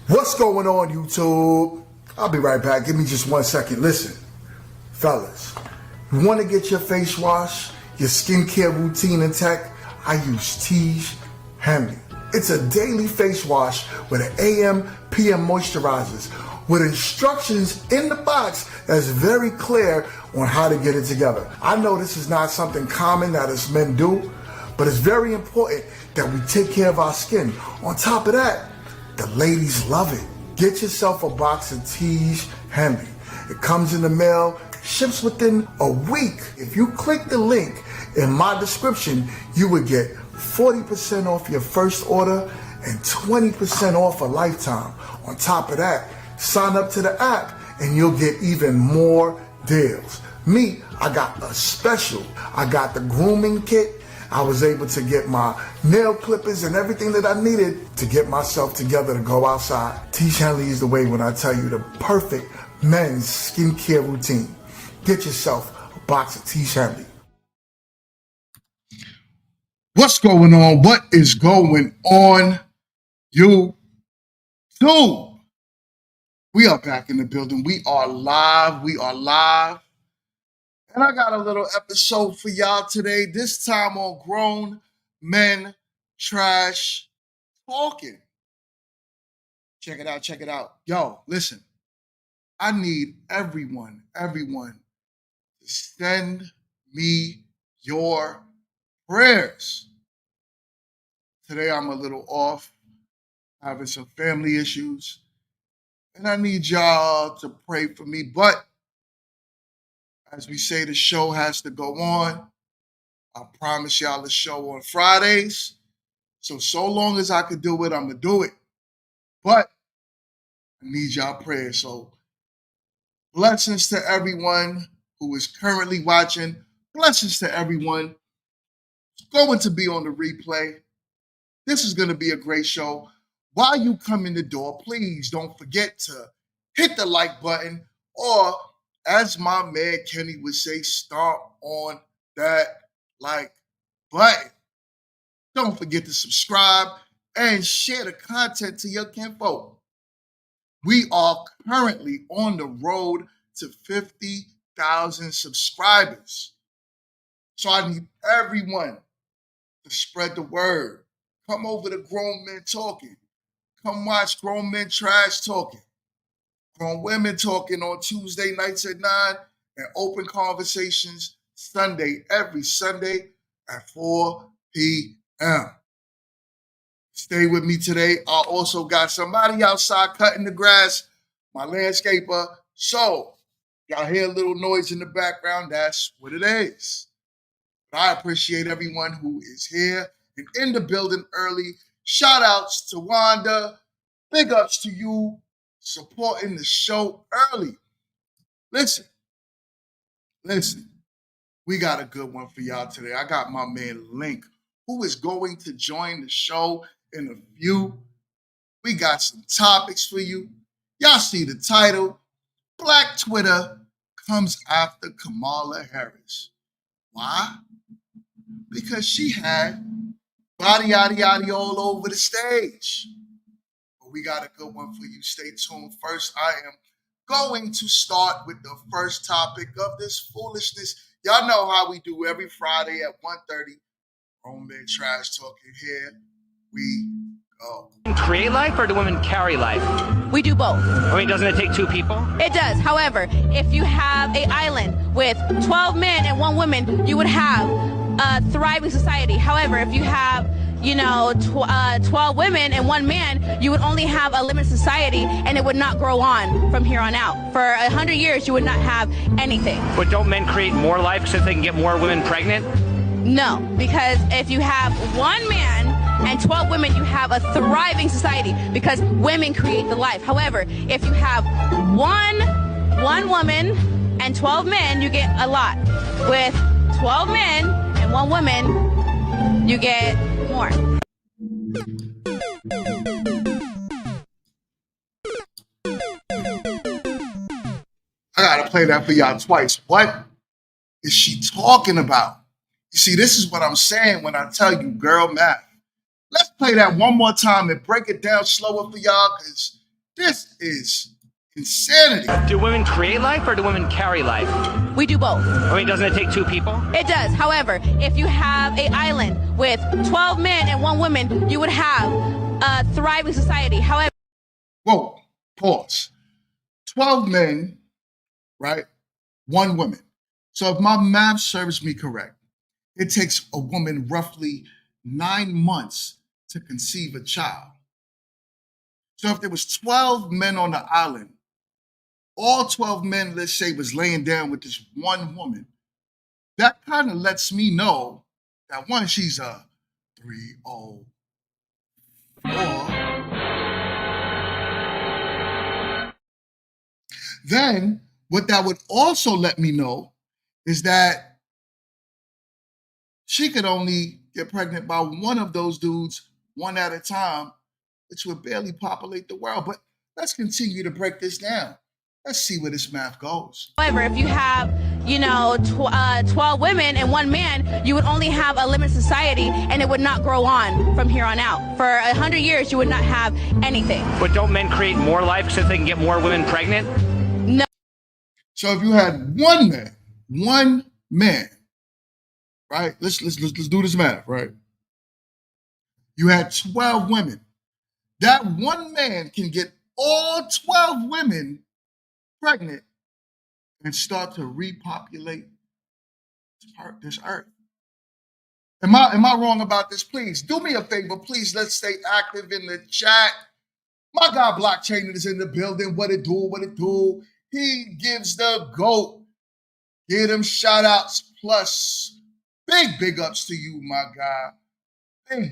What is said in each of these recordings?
What's going on, YouTube? I'll be right back. Give me just 1 second. Listen, fellas, you want to get your face wash, your skincare routine intact? I use Tiege Henley. It's a daily face wash with an AM, PM moisturizers with instructions in the box that's very clear on how to get it together. I know this is not something common that us men do, but it's very important that we take care of our skin. On top of that, the ladies love it. Get yourself a box of Tiege Henley. It comes in the mail, ships within a week. If you click the link in my description, you would get 40% off your first order and 20% off a lifetime. On top of that, sign up to the app and you'll get even more deals. Me, I got a special. I got the grooming kit. I was able to get my nail clippers and everything that I needed to get myself together to go outside. Tiege Henley is the way when I tell you the perfect men's skincare routine. Get yourself a box of Tiege Henley. What's going on? What is going on, YouTube? We are back in the building. We are live. And I got a little episode for y'all today, this time on Grown Men Trash Talking. Check it out. Yo, listen, I need everyone to send me your prayers. Today I'm a little off, having some family issues, and I need y'all to pray for me, but as we say, the show has to go on. I promise y'all the show on Fridays. So long as I could do it, I'm going to do it. But I need y'all prayers. So blessings to everyone who is currently watching. Blessings to everyone who's going to be on the replay. This is going to be a great show. While you come in the door, please don't forget to hit the like button, or as my man Kenny would say, stomp on that like button. Don't forget to subscribe and share the content to your kinfolk. We are currently on the road to 50,000 subscribers. So I need everyone to spread the word. Come over to Grown Men Talking. Come watch Grown Men Trash Talking. Grown Women Talking on Tuesday nights at 9, and Open Conversations every Sunday at 4 p.m. Stay with me today. I also got somebody outside cutting the grass, my landscaper. So, y'all hear a little noise in the background, that's what it is. But I appreciate everyone who is here and in the building early. Shout outs to Wanda. Big ups to you supporting the show early. Listen, we got a good one for y'all today. I got my man Link, who is going to join the show in a few. We got some topics for you. Y'all see the title, Black Twitter comes after Kamala Harris. Why? Because she had body all over the stage. We got a good one for you. Stay tuned. First, I am going to start with the first topic of this foolishness. Y'all know how we do every Friday at 1:30. Grown Men Trash Talking. Here we go. Create life, or do women carry life? We do both. I mean, doesn't it take two people? It does. However, if you have an island with 12 men and 1 woman, you would have a thriving society. However, if you have 12 women and 1 man, you would only have a limited society, and it would not grow on from here on out. For 100 years, you would not have anything. But don't men create more life so they can get more women pregnant? No, because if you have 1 man and 12 women, you have a thriving society because women create the life. However, if you have one woman and 12 men, you get a lot. With 12 men and 1 woman, you get more. I gotta play that for y'all twice. What is she talking about? You see, this is what I'm saying when I tell you girl math. Let's play that one more time and break it down slower for y'all, because This is insanity. Do women create life or do women carry life? We do both. I mean, doesn't it take two people? It does. However, if you have an island with 12 men and 1 woman, you would have a thriving society. However, Whoa, pause. 12 men, right? 1 woman. So if my math serves me correct, it takes a woman roughly 9 months to conceive a child. So if there was 12 men on the island, all 12 men, let's say, was laying down with this 1 woman, that kind of lets me know that one, she's a 304. Then what that would also let me know is that she could only get pregnant by one of those dudes one at a time, which would barely populate the world. But let's continue to break this down. Let's see where this math goes. However, if you have, 12 women and 1 man, you would only have a limited society and it would not grow on from here on out. For 100 years, you would not have anything. But don't men create more life since they can get more women pregnant? No. So if you had 1 man, right? Let's do this math, right? You had 12 women. That 1 man can get all 12 women pregnant and start to repopulate this earth. Am I wrong about this? Please do me a favor. Please, let's stay active in the chat. My guy Blockchain is in the building. What it do? He gives the GOAT. Get him shout outs. Plus, big ups to you, my guy.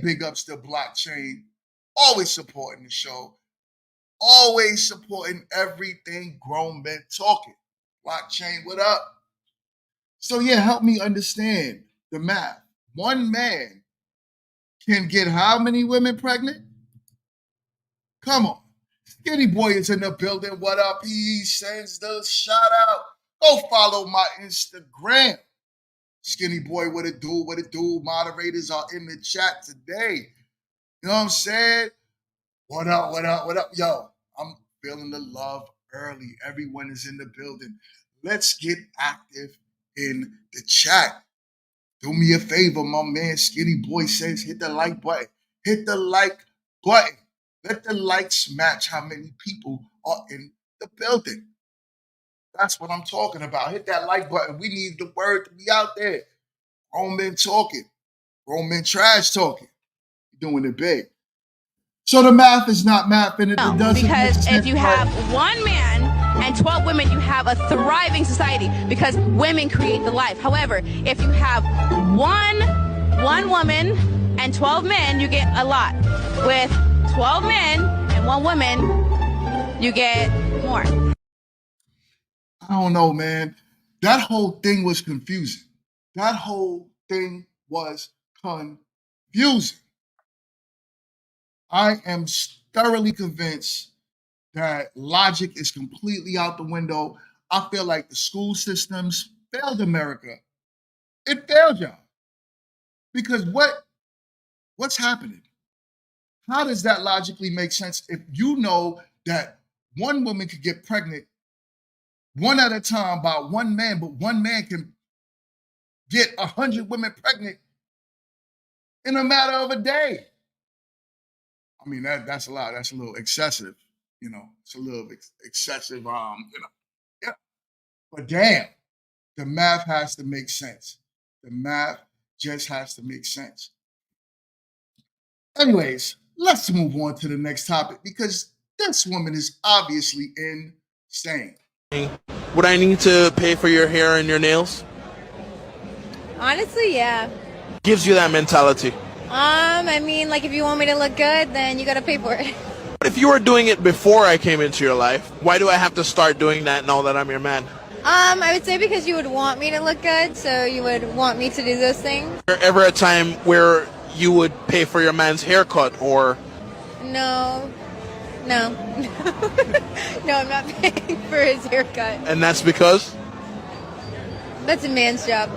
Big ups to Blockchain. Always supporting the show. Always supporting everything grown men talking. Blockchain, what up? So yeah, help me understand the math. 1 man can get how many women pregnant? Come on. Skinny Boy is in the building. What up? He sends the shout out. Go follow my Instagram. Skinny Boy, what it do? Moderators are in the chat today. You know what I'm saying? What up? Yo, I'm feeling the love early. Everyone is in the building. Let's get active in the chat. Do me a favor, my man Skinny Boy says, hit the like button. Hit the like button. Let the likes match how many people are in the building. That's what I'm talking about. Hit that like button. We need the word to be out there. Grown men talking. Grown men trash talking. Doing it big. So the math is not math, and it doesn't because make sense, if you have 1 man and 12 women, you have a thriving society because women create the life. However, if you have one woman and 12 men, you get a lot. With 12 men and 1 woman, you get more. I don't know, man. That whole thing was confusing. I am thoroughly convinced that logic is completely out the window. I feel like the school systems failed America. It failed y'all. Because what's happening? How does that logically make sense if you know that 1 woman could get pregnant 1 at a time by 1 man, but 1 man can get 100 women pregnant in a matter of a day? I mean, that's a lot. That's a little excessive, It's a little excessive, Yeah. But damn, the math has to make sense. The math just has to make sense. Anyways, let's move on to the next topic because this woman is obviously insane. Would I need to pay for your hair and your nails? Honestly, yeah. Gives you that mentality. I mean, like if you want me to look good, then you gotta pay for it. But if you were doing it before I came into your life, why do I have to start doing that now that I'm your man? I would say because you would want me to look good, so you would want me to do those things. Is there ever a time where you would pay for your man's haircut or? No. No, I'm not paying for his haircut. And that's because? That's a man's job.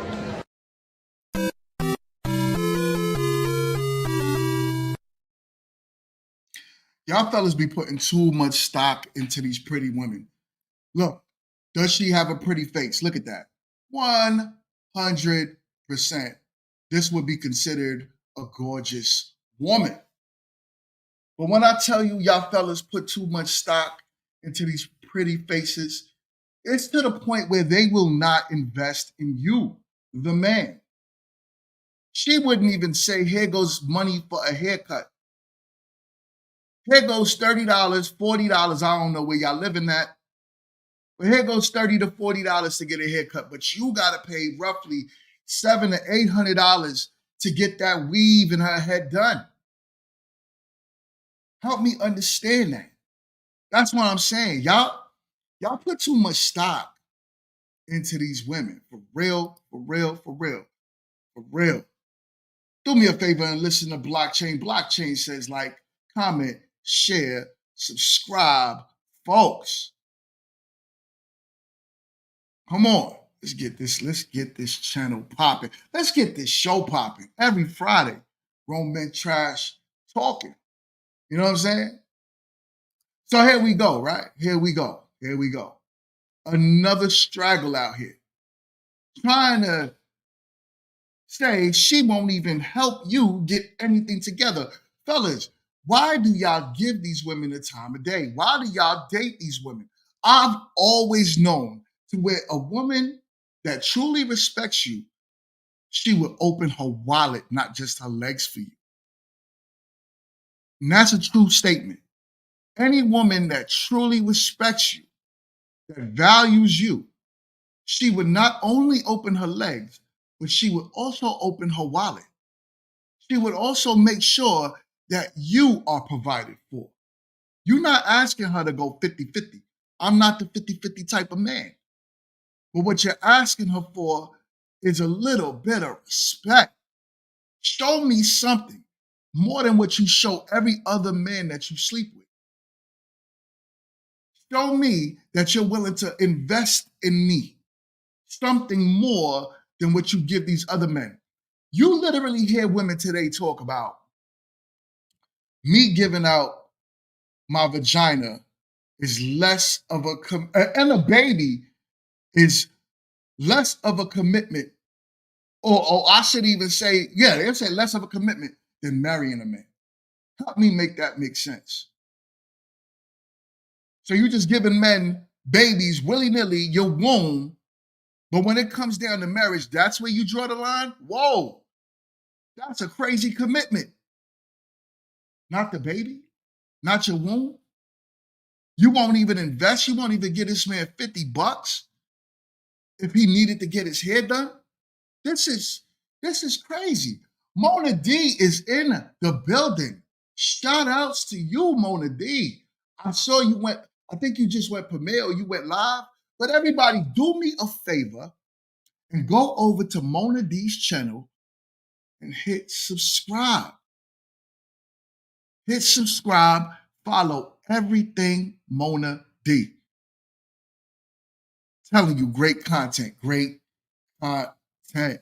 Y'all fellas be putting too much stock into these pretty women. Look, does she have a pretty face? Look at that. 100%. This would be considered a gorgeous woman. But when I tell you y'all fellas put too much stock into these pretty faces, it's to the point where they will not invest in you, the man. She wouldn't even say, here goes money for a haircut. Here goes $30, $40. I don't know where y'all living at. But here goes $30 to $40 to get a haircut. But you got to pay roughly $700 to $800 to get that weave in her head done. Help me understand that. That's what I'm saying. Y'all put too much stock into these women. For real, for real, for real, for real. Do me a favor and listen to Blockchain. Blockchain says like, comment, share, subscribe, folks. Come on. Let's get this channel popping. Let's get this show popping every Friday. Grown men trash talking. You know what I'm saying? So here we go, right? Here we go. Another straggle out here. Trying to say she won't even help you get anything together. Fellas, why do y'all give these women the time of day? Why do y'all date these women? I've always known to where a woman that truly respects you, she will open her wallet, not just her legs for you. And that's a true statement. Any woman that truly respects you, that values you, she would not only open her legs, but she would also open her wallet. She would also make sure that you are provided for. You're not asking her to go 50-50. I'm not the 50-50 type of man. But what you're asking her for is a little bit of respect. Show me something more than what you show every other man that you sleep with. Show me that you're willing to invest in me. Something more than what you give these other men. You literally hear women today talk about me giving out my vagina is less of and a baby is less of a commitment, or I should even say, yeah, they'll say less of a commitment than marrying a man. Help me make that make sense. So you're just giving men babies willy-nilly, your womb, but when it comes down to marriage, that's where you draw the line? Whoa, that's a crazy commitment. Not the baby, not your womb. You won't even invest. You won't even give this man $50 if he needed to get his hair done. This is crazy. Mona D is in the building. Shout outs to you, Mona D. I saw you went, I think you just went premiere or you went live. But everybody, do me a favor and go over to Mona D's channel and hit subscribe. Hit subscribe, follow everything Mona D. Telling you, great content, great content.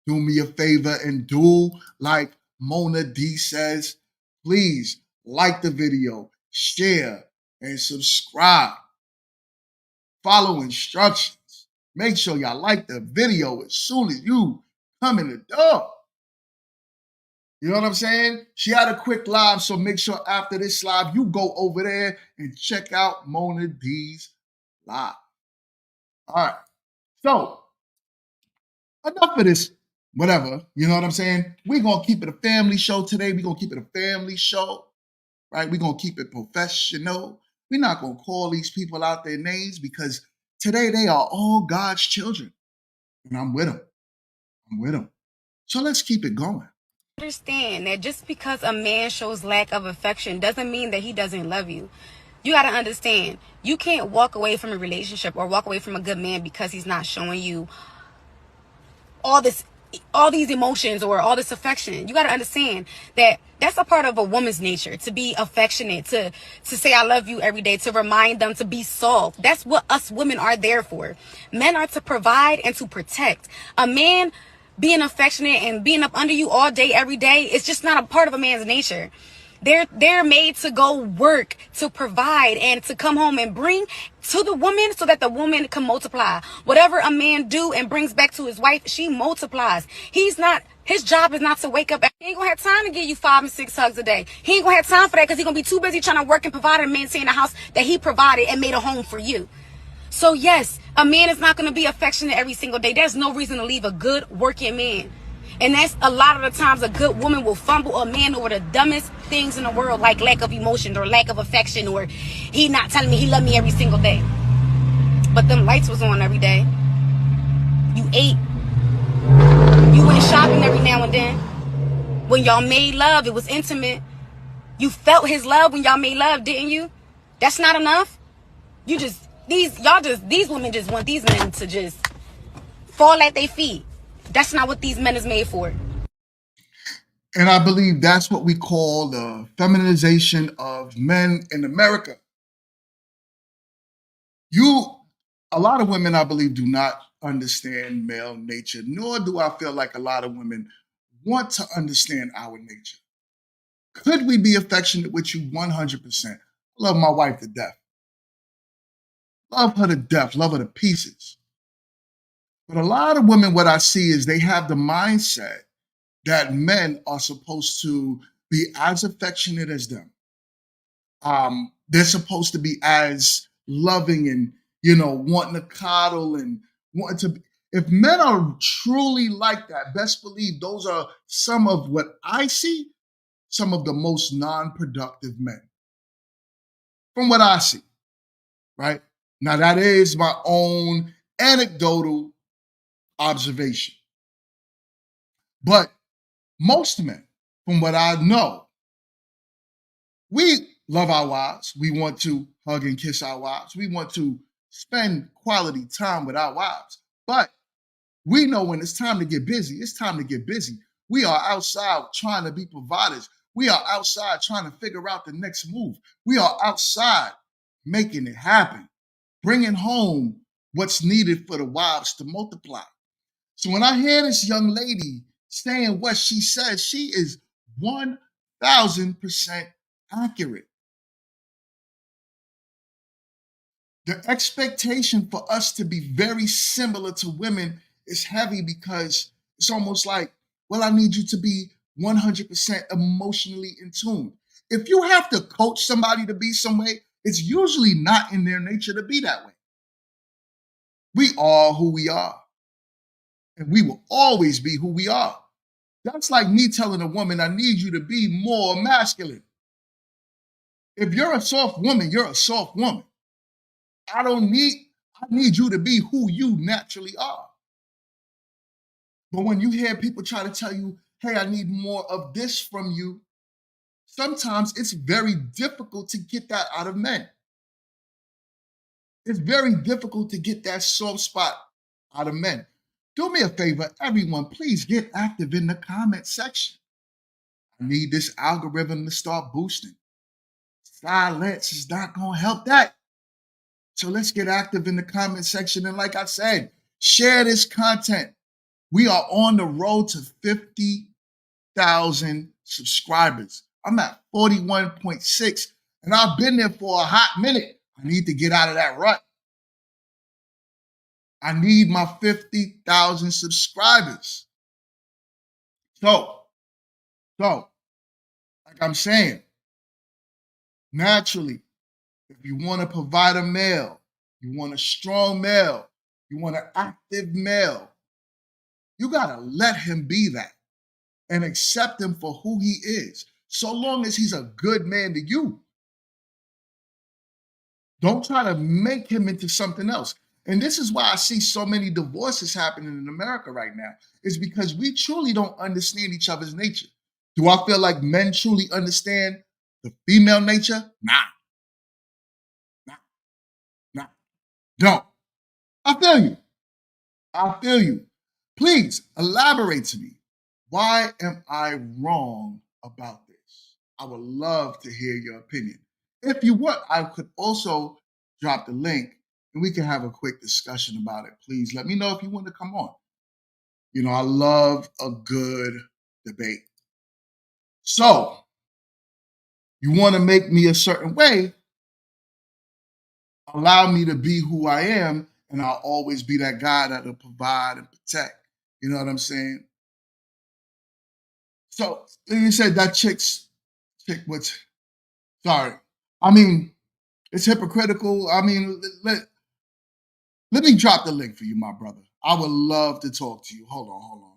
Do me a favor and do like Mona D says. Please like the video, share, and subscribe. Follow instructions. Make sure y'all like the video as soon as you come in the door. You know what I'm saying? She had a quick live, so make sure after this live, you go over there and check out Mona D's live. All right. So, enough of this, whatever. You know what I'm saying? We're going to keep it a family show today. We're going to keep it a family show, right? We're going to keep it professional. We're not going to call these people out their names because today they are all God's children. And I'm with them. I'm with them. So let's keep it going. Understand that just because a man shows lack of affection doesn't mean that he doesn't love you. You got to understand, you can't walk away from a relationship or walk away from a good man because he's not showing you all these emotions or all this affection. You got to understand that that's a part of a woman's nature, to be affectionate, to say I love you every day, to remind them, to be soft. That's what us women are there for. Men are to provide and to protect. A man being affectionate and being up under you all day, every day, it's just not a part of a man's nature. They're made to go work, to provide, and to come home and bring to the woman so that the woman can multiply. Whatever a man do and brings back to his wife, she multiplies. His job is not to wake up. He ain't gonna have time to give you 5 and 6 hugs a day. He ain't gonna have time for that because he's gonna be too busy trying to work and provide and maintain the house that he provided and made a home for you. So yes, a man is not gonna be affectionate every single day. There's no reason to leave a good working man. And that's a lot of the times a good woman will fumble a man over the dumbest things in the world, like lack of emotion or lack of affection, or he not telling me he love me every single day. But them lights was on every day. You ate. You went shopping every now and then. When y'all made love, it was intimate. You felt his love when y'all made love, didn't you? That's not enough. These women just want these men to just fall at their feet. That's not what these men is made for. And I believe that's what we call the feminization of men in America. A lot of women, I believe, do not understand male nature, nor do I feel like a lot of women want to understand our nature. Could we be affectionate with you 100%? I love my wife to death. Love her to death, love her to pieces. But a lot of women, what I see is they have the mindset that men are supposed to be as affectionate as them. They're supposed to be as loving and, wanting to coddle and wanting to. If men are truly like that, best believe those are some of what I see, some of the most non-productive men. From what I see, right? Now, that is my own anecdotal observation. But most men, from what I know, we love our wives. We want to hug and kiss our wives. We want to spend quality time with our wives. But we know when it's time to get busy, it's time to get busy. We are outside trying to be providers. We are outside trying to figure out the next move. We are outside making it happen, bringing home what's needed for the wives to multiply. So when I hear this young lady saying what she says, she is 1,000% accurate. The expectation for us to be very similar to women is heavy because it's almost like, well, I need you to be 100% emotionally in tune. If you have to coach somebody to be some way, it's usually not in their nature to be that way. We are who we are, and we will always be who we are. That's like me telling a woman, I need you to be more masculine. If you're a soft woman, you're a soft woman. I need you to be who you naturally are. But when you hear people try to tell you, hey, I need more of this from you, sometimes it's very difficult to get that out of men. It's very difficult to get that soft spot out of men. Do me a favor, everyone, please get active in the comment section. I need this algorithm to start boosting. Silence is not going to help that. So let's get active in the comment section. And like I said, share this content. We are on the road to 50,000 subscribers. I'm at 41.6, and I've been there for a hot minute. I need to get out of that rut. I need my 50,000 subscribers. So, like I'm saying, naturally, if you want to provide a male, you want a strong male, you want an active male, you got to let him be that and accept him for who he is, so long as he's a good man to you. Don't try to make him into something else. And this is why I see so many divorces happening in America right now, is because we truly don't understand each other's nature. Do I feel like men truly understand the female nature? Nah. Don't. I feel you. Please elaborate to me. Why am I wrong about this? I would love to hear your opinion. If you want, I could also drop the link and we can have a quick discussion about it. Please let me know if you want to come on. I love a good debate. So, You want to make me a certain way, allow me to be who I am, and I'll always be that guy that'll provide and protect. You know what I'm saying? So you said that chick, what's sorry. I mean, it's hypocritical. I mean, let me drop the link for you, my brother. I would love to talk to you. Hold on.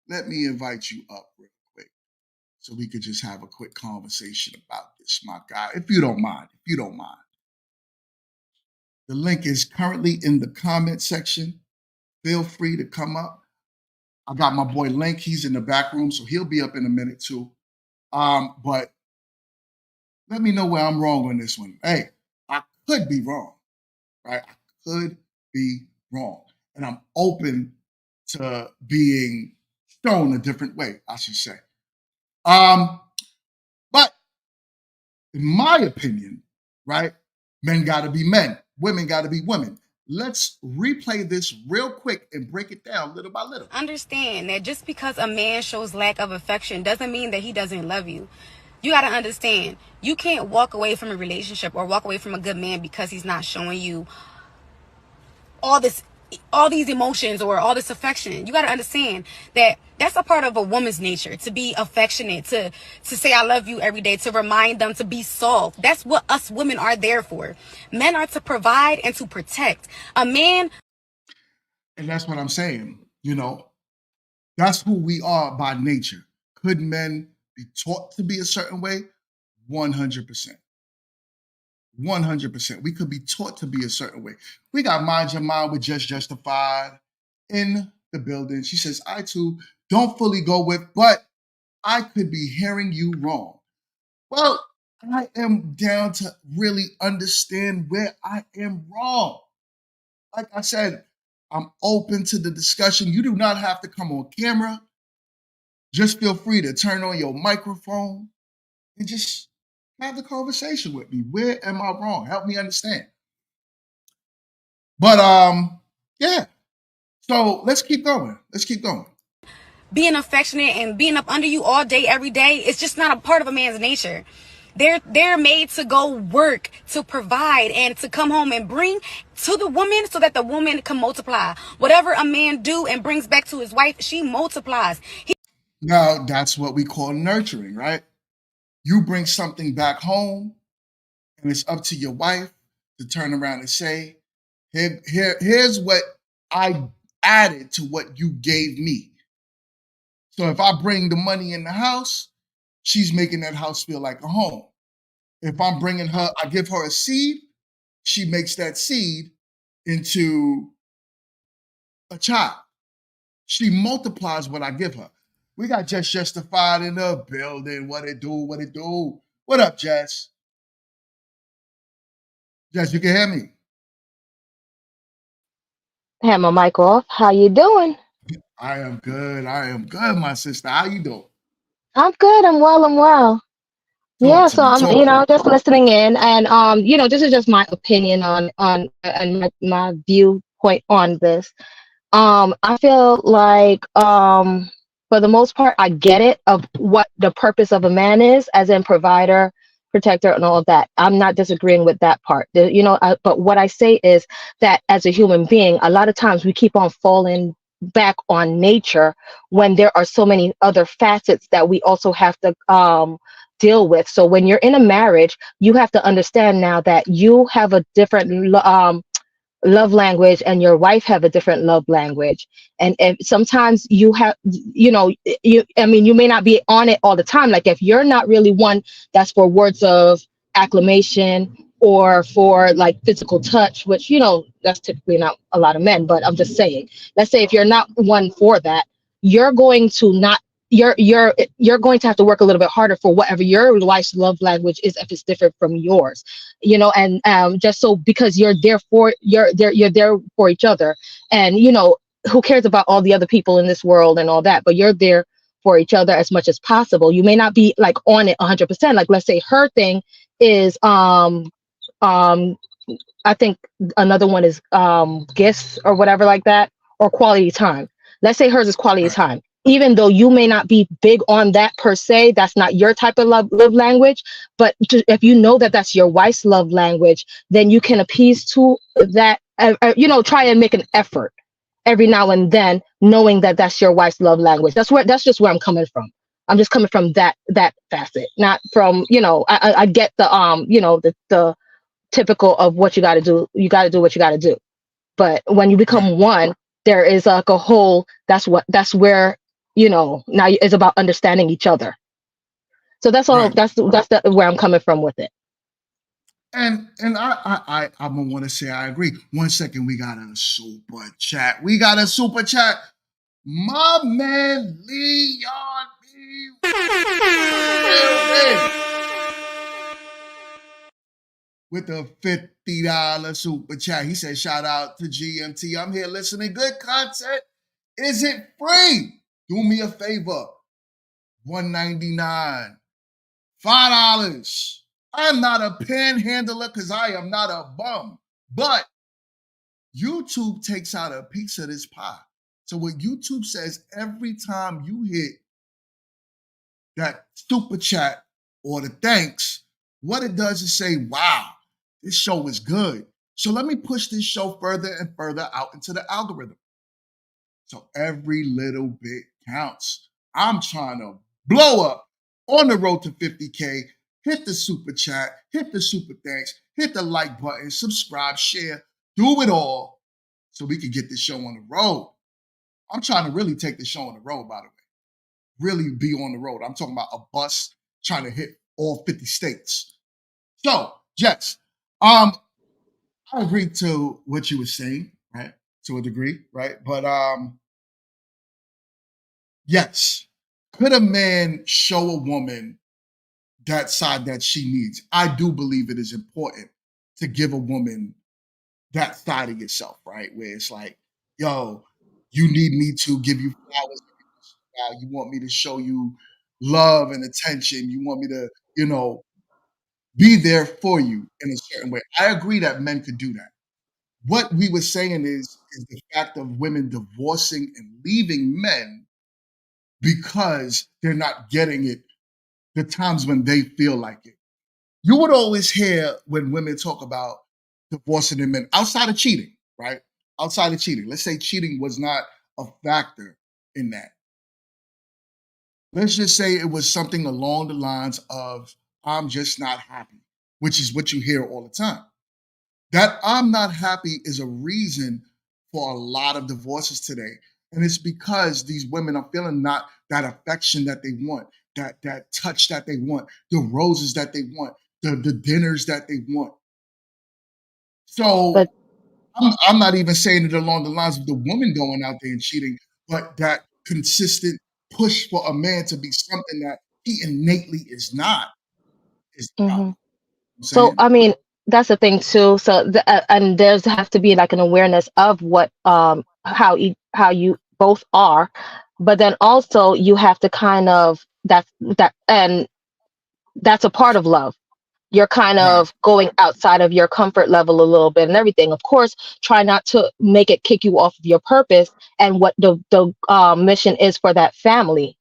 Let me invite you up real quick so we could just have a quick conversation about this, my guy, if you don't mind. The link is currently in the comment section. Feel free to come up. I got my boy Link. He's in the back room, so he'll be up in a minute too. But let me know where I'm wrong on this one. Hey, I could be wrong, right? I could be wrong. And I'm open to being shown a different way, I should say. But in my opinion, right, men gotta be men, women gotta be women. Let's replay this real quick and break it down little by little. Understand that just because a man shows lack of affection doesn't mean that he doesn't love you. You got to understand, you can't walk away from a relationship or walk away from a good man because he's not showing you all these emotions or all this affection. You got to understand that that's a part of a woman's nature, to be affectionate, to say I love you every day, to remind them, to be soft. That's what us women are there for. Men are to provide and to protect. A man. And that's what I'm saying. You know, that's who we are by nature. Could men be taught to be a certain way? 100%. 100%. We could be taught to be a certain way. We got Mind Your Mind with Just Justified in the building. She says, I too don't fully go with, but I could be hearing you wrong. Well, I am down to really understand where I am wrong. Like I said, I'm open to the discussion. You do not have to come on camera. Just feel free to turn on your microphone and just have the conversation with me. Where am I wrong? Help me understand. But yeah. So let's keep going. Being affectionate and being up under you all day, every day, it's just not a part of a man's nature. They're made to go work, to provide, and to come home and bring to the woman so that the woman can multiply. Whatever a man do and brings back to his wife, she multiplies. Now that's what we call nurturing, right? You bring something back home, and it's up to your wife to turn around and say, here's what I added to what you gave me. So if I bring the money in the house, she's making that house feel like a home. If I'm bringing her, I give her a seed, she makes that seed into a child. She multiplies what I give her. We got Just Justified in the building. What it do? What up, Jess? Jess, you can hear me. Have my mic off. How you doing? I am good, my sister. How you doing? I'm good. I'm well. I'm well. Talk Yeah, to so me. I'm, Talk to me. just listening in, and this is just my opinion on and my viewpoint on this. I feel like for the most part, I get it of what the purpose of a man is, as in provider, protector, and all of that. I'm not disagreeing with that part. But what I say is that as a human being, a lot of times we keep on falling back on nature when there are so many other facets that we also have to deal with. So when you're in a marriage, you have to understand now that you have a different love language and your wife have a different love language, and if sometimes you have, you may not be on it all the time. Like if you're not really one that's for words of acclamation or for like physical touch, which that's typically not a lot of men, but I'm just saying, let's say if you're not one for that, you're going to not you're going to have to work a little bit harder for whatever your wife's love language is if it's different from yours. And just so, because you're there for each other, and who cares about all the other people in this world and all that, but you're there for each other as much as possible. You may not be like on it 100%. Like let's say her thing is I think another one is gifts or whatever like that, or quality time. Let's say hers is quality Right. time. even though you may not be big on that per se, that's not your type of love language. But if you know that that's your wife's love language, then you can appease to that. Try and make an effort every now and then, knowing that that's your wife's love language. That's just where I'm coming from. I'm just coming from that facet, not from I get the typical of what you got to do. You got to do what you got to do. But when you become one, there is like a whole. That's where now it's about understanding each other. So that's all. Right. That's where I'm coming from with it. And I'm gonna want to say I agree. 1 second, we got a super chat. We got a super chat. My man Leon B. with a $50 super chat. He said, shout out to GMT. I'm here listening. Good content. Is it free? Do me a favor. $1.99. $5. I'm not a panhandler because I am not a bum. But YouTube takes out a piece of this pie. So what YouTube says, every time you hit that super chat or the thanks, what it does is say, wow, this show is good. So let me push this show further and further out into the algorithm. So every little bit counts. I'm trying to blow up on the road to 50K. Hit the super chat, hit the super thanks, hit the like button, subscribe, share, do it all so we can get this show on the road. I'm trying to really take the show on the road, by the way. Really be on the road. I'm talking about a bus trying to hit all 50 states. So, Jess, I agree to what you were saying, right? To a degree, right? But yes, could a man show a woman that side that she needs? I do believe it is important to give a woman that side of yourself, right? Where it's like, yo, you need me to give you flowers. You want me to show you love and attention. You want me to, be there for you in a certain way. I agree that men could do that. What we were saying is the fact of women divorcing and leaving men because they're not getting it the times when they feel like it. You would always hear when women talk about divorcing their men outside of cheating, right? Outside of cheating. Let's say cheating was not a factor in that. Let's just say it was something along the lines of, I'm just not happy, which is what you hear all the time. That I'm not happy is a reason for a lot of divorces today. And it's because these women are feeling not that affection that they want, that touch that they want, the roses that they want, the dinners that they want. So But I'm not even saying it along the lines of the woman going out there and cheating, but that consistent push for a man to be something that he innately is not is the problem. I'm so saying? I mean, that's the thing too. So and there's have to be like an awareness of what how you both are, but then also you have to kind of and that's a part of love. You're kind Right. of going outside of your comfort level a little bit and everything. Of course, try not to make it kick you off of your purpose and what the mission is for that family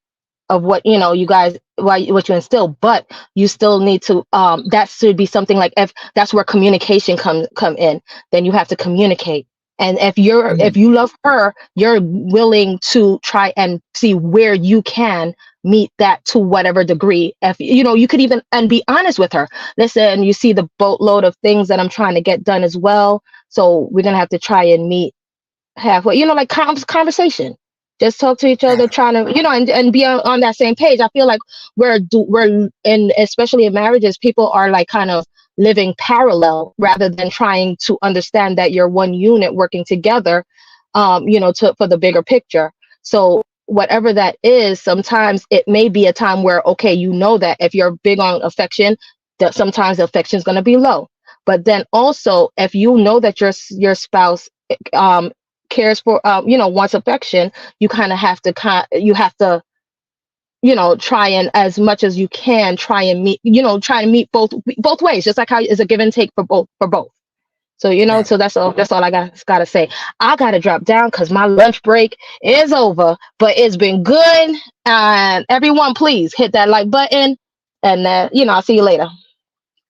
of what you guys what you instill, but you still need to that should be something like, if that's where communication come in, then you have to communicate. And if you love her, you're willing to try and see where you can meet that to whatever degree. If you could even and be honest with her. Listen, you see the boatload of things that I'm trying to get done as well, so we're gonna have to try and meet halfway, like conversation. Just talk to each other, trying to, and be on that same page. I feel like we're in, especially in marriages, people are like kind of living parallel rather than trying to understand that you're one unit working together, for the bigger picture. So whatever that is, sometimes it may be a time where, okay, that if you're big on affection, that sometimes the affection is going to be low. But then also, if you know that your spouse cares for wants affection, you kind of have to try and, as much as you can, try and meet both ways, just like how it's a give and take for both. So Right. so that's all I gotta say. I gotta drop down because my lunch break is over, but it's been good. And everyone, please hit that like button, and I'll see you later.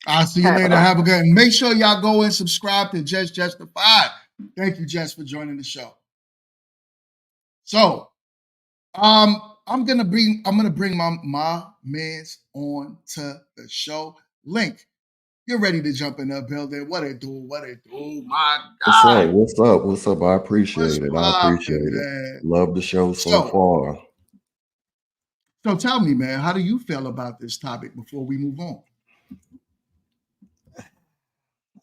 I'll see you All right, later. bye-bye. Have a good. Make sure y'all go and subscribe to Just Justified. Thank you, Jess, for joining the show. So, I'm gonna bring my mans on to the show. Link, you're ready to jump in the building. What it do? What it do? My What's God, up? What's up? What's up? I what's appreciate it. I appreciate popping, it. man? Love the show so So, far. so tell me, man, how do you feel about this topic before we move on?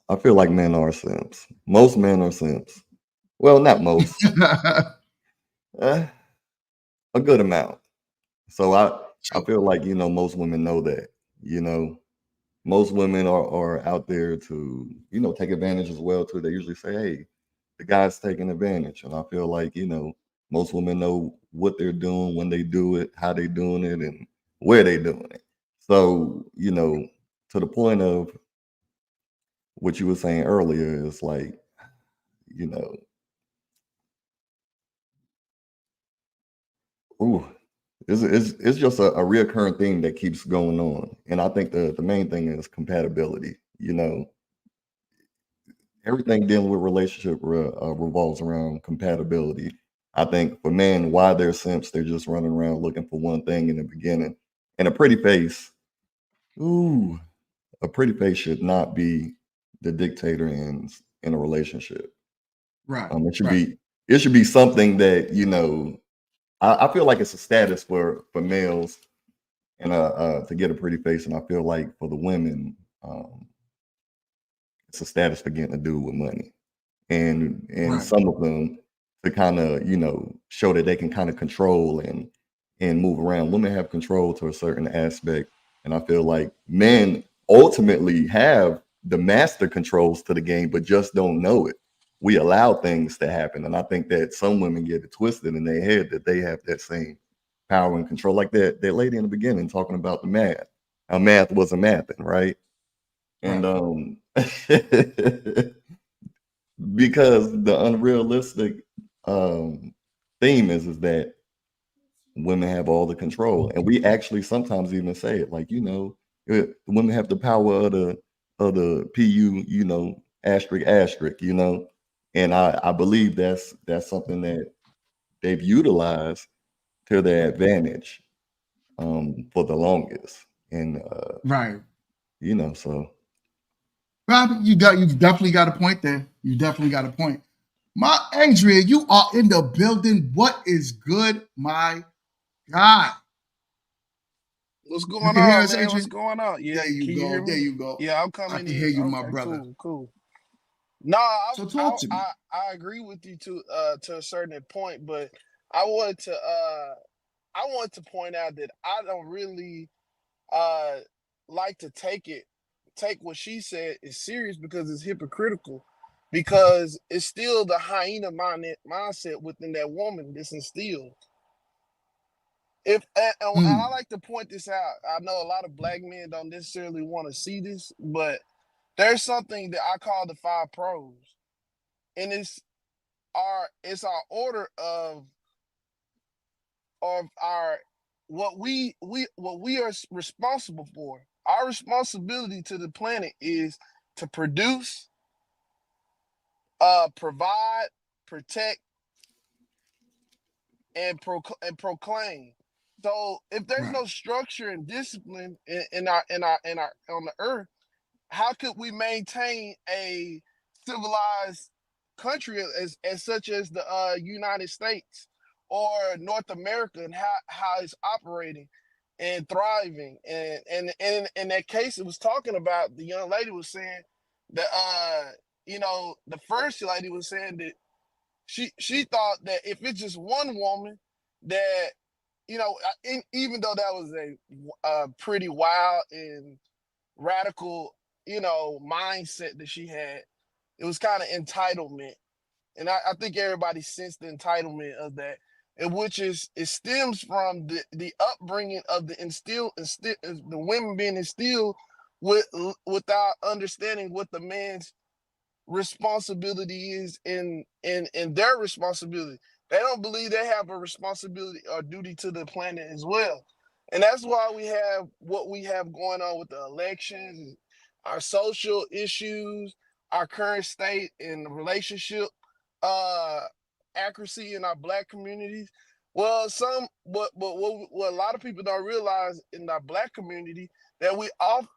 I feel like men are simps. Most men are simps. Well, not most, eh, a good amount. So I So, feel like, most women know that. You know, most women are out there to, take advantage as well too. They usually say, hey, the guy's taking advantage. And I feel like, most women know what they're doing, when they do it, how they doing it, and where they doing it. So, to the point of what you were saying earlier, is like, you know, ooh, it's just a reoccurring thing that keeps going on. And I think the main thing is compatibility. Everything dealing with relationship revolves around compatibility. I think for men, why they're simps, they're just running around looking for one thing in the beginning. And a pretty face, ooh, a pretty face should not be the dictator in a relationship. right, It should right, be something that, I feel like it's a status for males and to get a pretty face, and I feel like for the women, it's a status for getting a dude with money. And right, some of them to kind of show that they can kind of control and move around. Women have control to a certain aspect, and I feel like men ultimately have the master controls to the game, but just don't know it. We allow things to happen, and I think that some women get it twisted in their head that they have that same power and control, like that lady in the beginning talking about the math. How math wasn't mathing, right? And right. because the unrealistic theme is that women have all the control, and we actually sometimes even say it like, women have the power of the pu, asterisk asterisk, and I believe that's something that they've utilized to their advantage for the longest. And Right. so Robert, you definitely got a point there. You definitely got a point. My Andrea, you are in the building. What is good, my God? What's You going can hear on, us, man? What's Adrian? going on? Yeah, There you can you hear go. There me? you go. Yeah, I'm I coming can hear in. you, my Okay, brother. cool. No, I So I talk to me. I, I agree with you to a certain point, but I wanted to point out that I don't really uh like to take what she said is serious because it's hypocritical. Because it's still the hyena mindset within that woman that's instilled. If and I Mm, like to point this out. I know a lot of black men don't necessarily want to see this, but there's something that I call the five pros, and it's our order of our what we are responsible for. Our responsibility to the planet is to produce, provide, protect, and proclaim. So if there's right, no structure and discipline in our on the earth, how could we maintain a civilized country as such as the United States or North America, and how it's operating and thriving? And in that case, it was talking about, the young lady was saying that the first lady was saying that she thought that if it's just one woman, that even though that was a pretty wild and radical, mindset that she had. It was kind of entitlement, and I think everybody sensed the entitlement of that, and which is it stems from the upbringing of the women being instilled with without understanding what the man's responsibility is in their responsibility. They don't believe they have a responsibility or duty to the planet as well. And that's why we have what we have going on with the elections, our social issues, our current state in relationship uh accuracy in our black communities. Well, what a lot of people don't realize in our black community that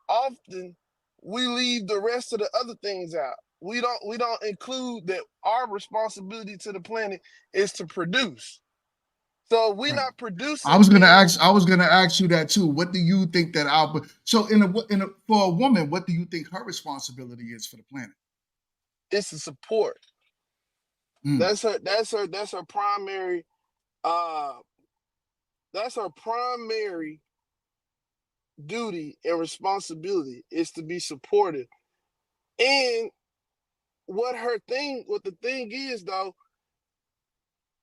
often we leave the rest of the other things out. We don't include that our responsibility to the planet is to produce. So if we're Right. not producing, I was gonna then ask you that too. What do you think that our so for a woman, what do you think her responsibility is for the planet? it's a support. Mm, That's her primary uh that's her primary duty and responsibility is to be supportive. And what the thing is though,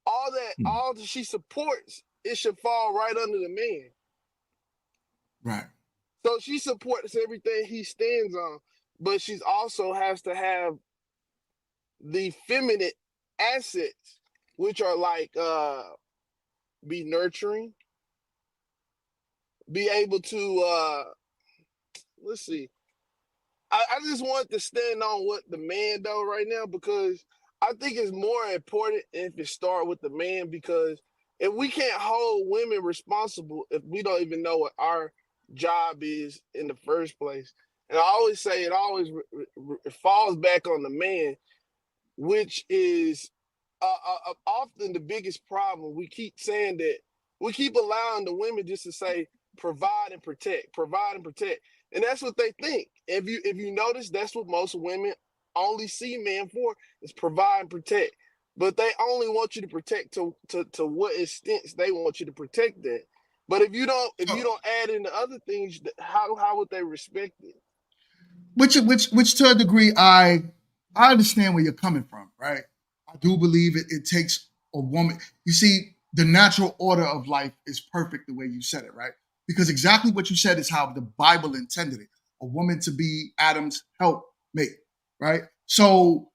all that she supports, it should fall right under the man. right. So she supports everything he stands on, but she also has to have the feminine assets, which are like be nurturing, be able to let's see. I just want to stand on what the man though right now, because I think it's more important if it start with the man, because if we can't hold women responsible if we don't even know what our job is in the first place. And I always say it falls back on the man, which is often the biggest problem. We keep saying that, we keep allowing the women just to say provide and protect, and that's what they think. If you notice, that's what most women only see men for, is provide and protect. But they only want you to protect to what extent they want you to protect that. But if you don't add in the other things, how would they respect it? Which to a degree I understand where you're coming from, right? I do believe it takes a woman. You see, the natural order of life is perfect the way you said it, right? Because exactly what you said is how the Bible intended it. A woman to be Adam's helpmate, right? So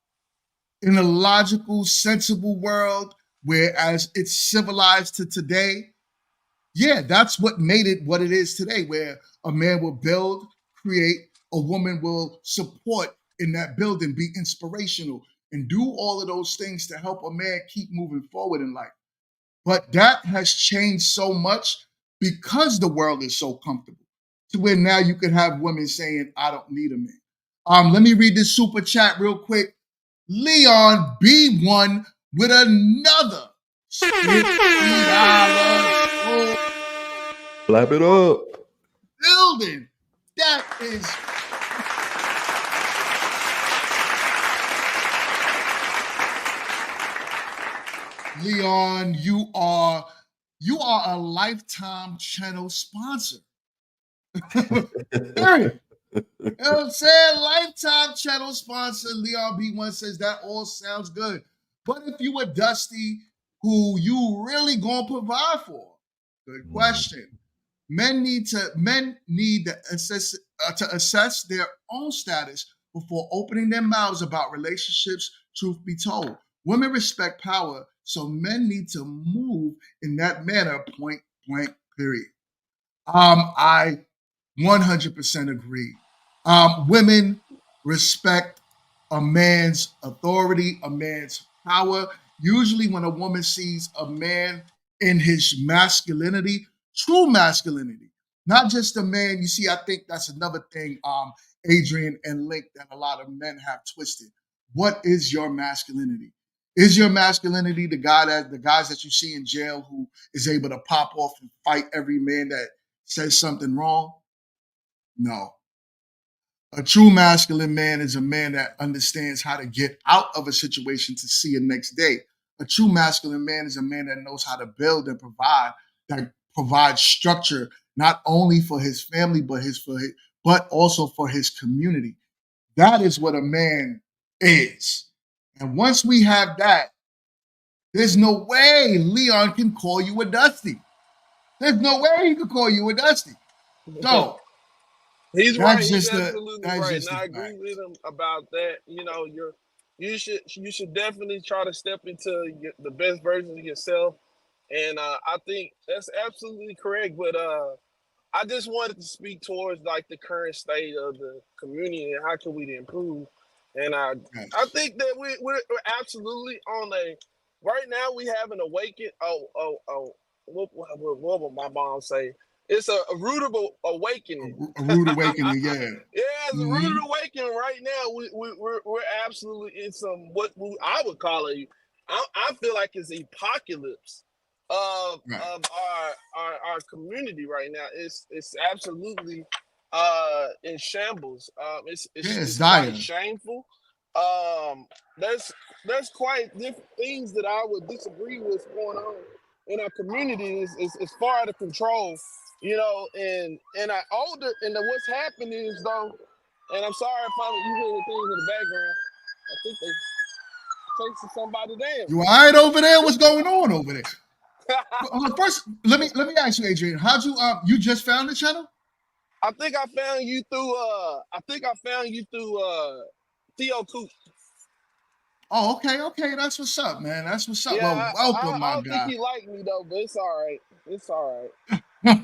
in a logical, sensible world, whereas it's civilized to today, yeah, that's what made it what it is today, where a man will build, create, a woman will support in that building, be inspirational, and do all of those things to help a man keep moving forward in life. But that has changed so much because the world is so comfortable to where now you can have women saying, I don't need a man. Let me read this super chat real quick. Leon B1 with another $50 Clap it up. building. That is Leon. You are a lifetime channel sponsor. Period. You know what I'm saying? Lifetime channel sponsor. Leon B1 says that all sounds good. But if you a Dusty who you really gonna provide for? Good question. Men need to assess their own status before opening their mouths about relationships. Truth be told, women respect power, so men need to move in that manner. Point blank. Period. I 100% agree. Women respect a man's authority, a man's power. Usually, when a woman sees a man in his masculinity, true masculinity, not just a man. You see, I think that's another thing, Adrian and Link, that a lot of men have twisted. What is your masculinity? Is your masculinity the guys that you see in jail who is able to pop off and fight every man that says something wrong? No. A true masculine man is a man that understands how to get out of a situation to see it next day. A true masculine man is a man that knows how to build and provide, that provides structure not only for his family but also for his community. That is what a man is. And once we have that, there's no way Leon can call you a Dusty. There's no way he could call you a Dusty. So He's right. That's He's just the absolutely that's right, and just the I agree fact. with him about that. You know, you should definitely try to step into the best version of yourself, and I think that's absolutely correct. But I just wanted to speak towards like the current state of the community and how can we improve. And I Yes. think that we're absolutely on a right now. We have an awaken. What would my mom say? It's a rude awakening. A rude awakening, yeah. Yeah, it's a Hmm. rude awakening right now. We're absolutely in some I would call it. I feel like it's apocalypse Right. of our community right now. It's absolutely in shambles. Yeah, it's It's quite dire. shameful. Um, there's there's quite different things that I would disagree with going on in our community. Is far out of control, you know, and I older and what's happening is though, and I'm sorry if you hear the things in the background. I think they chasing somebody down. You all right over there? What's going on over there? First, let me ask you, Adrian. How'd you just found the channel? I think I found you through Theo Coop. Oh, okay. That's what's up, man. That's what's up. Yeah, Well, welcome, I my don't think guy. he liked me though, but it's all right. It's all right.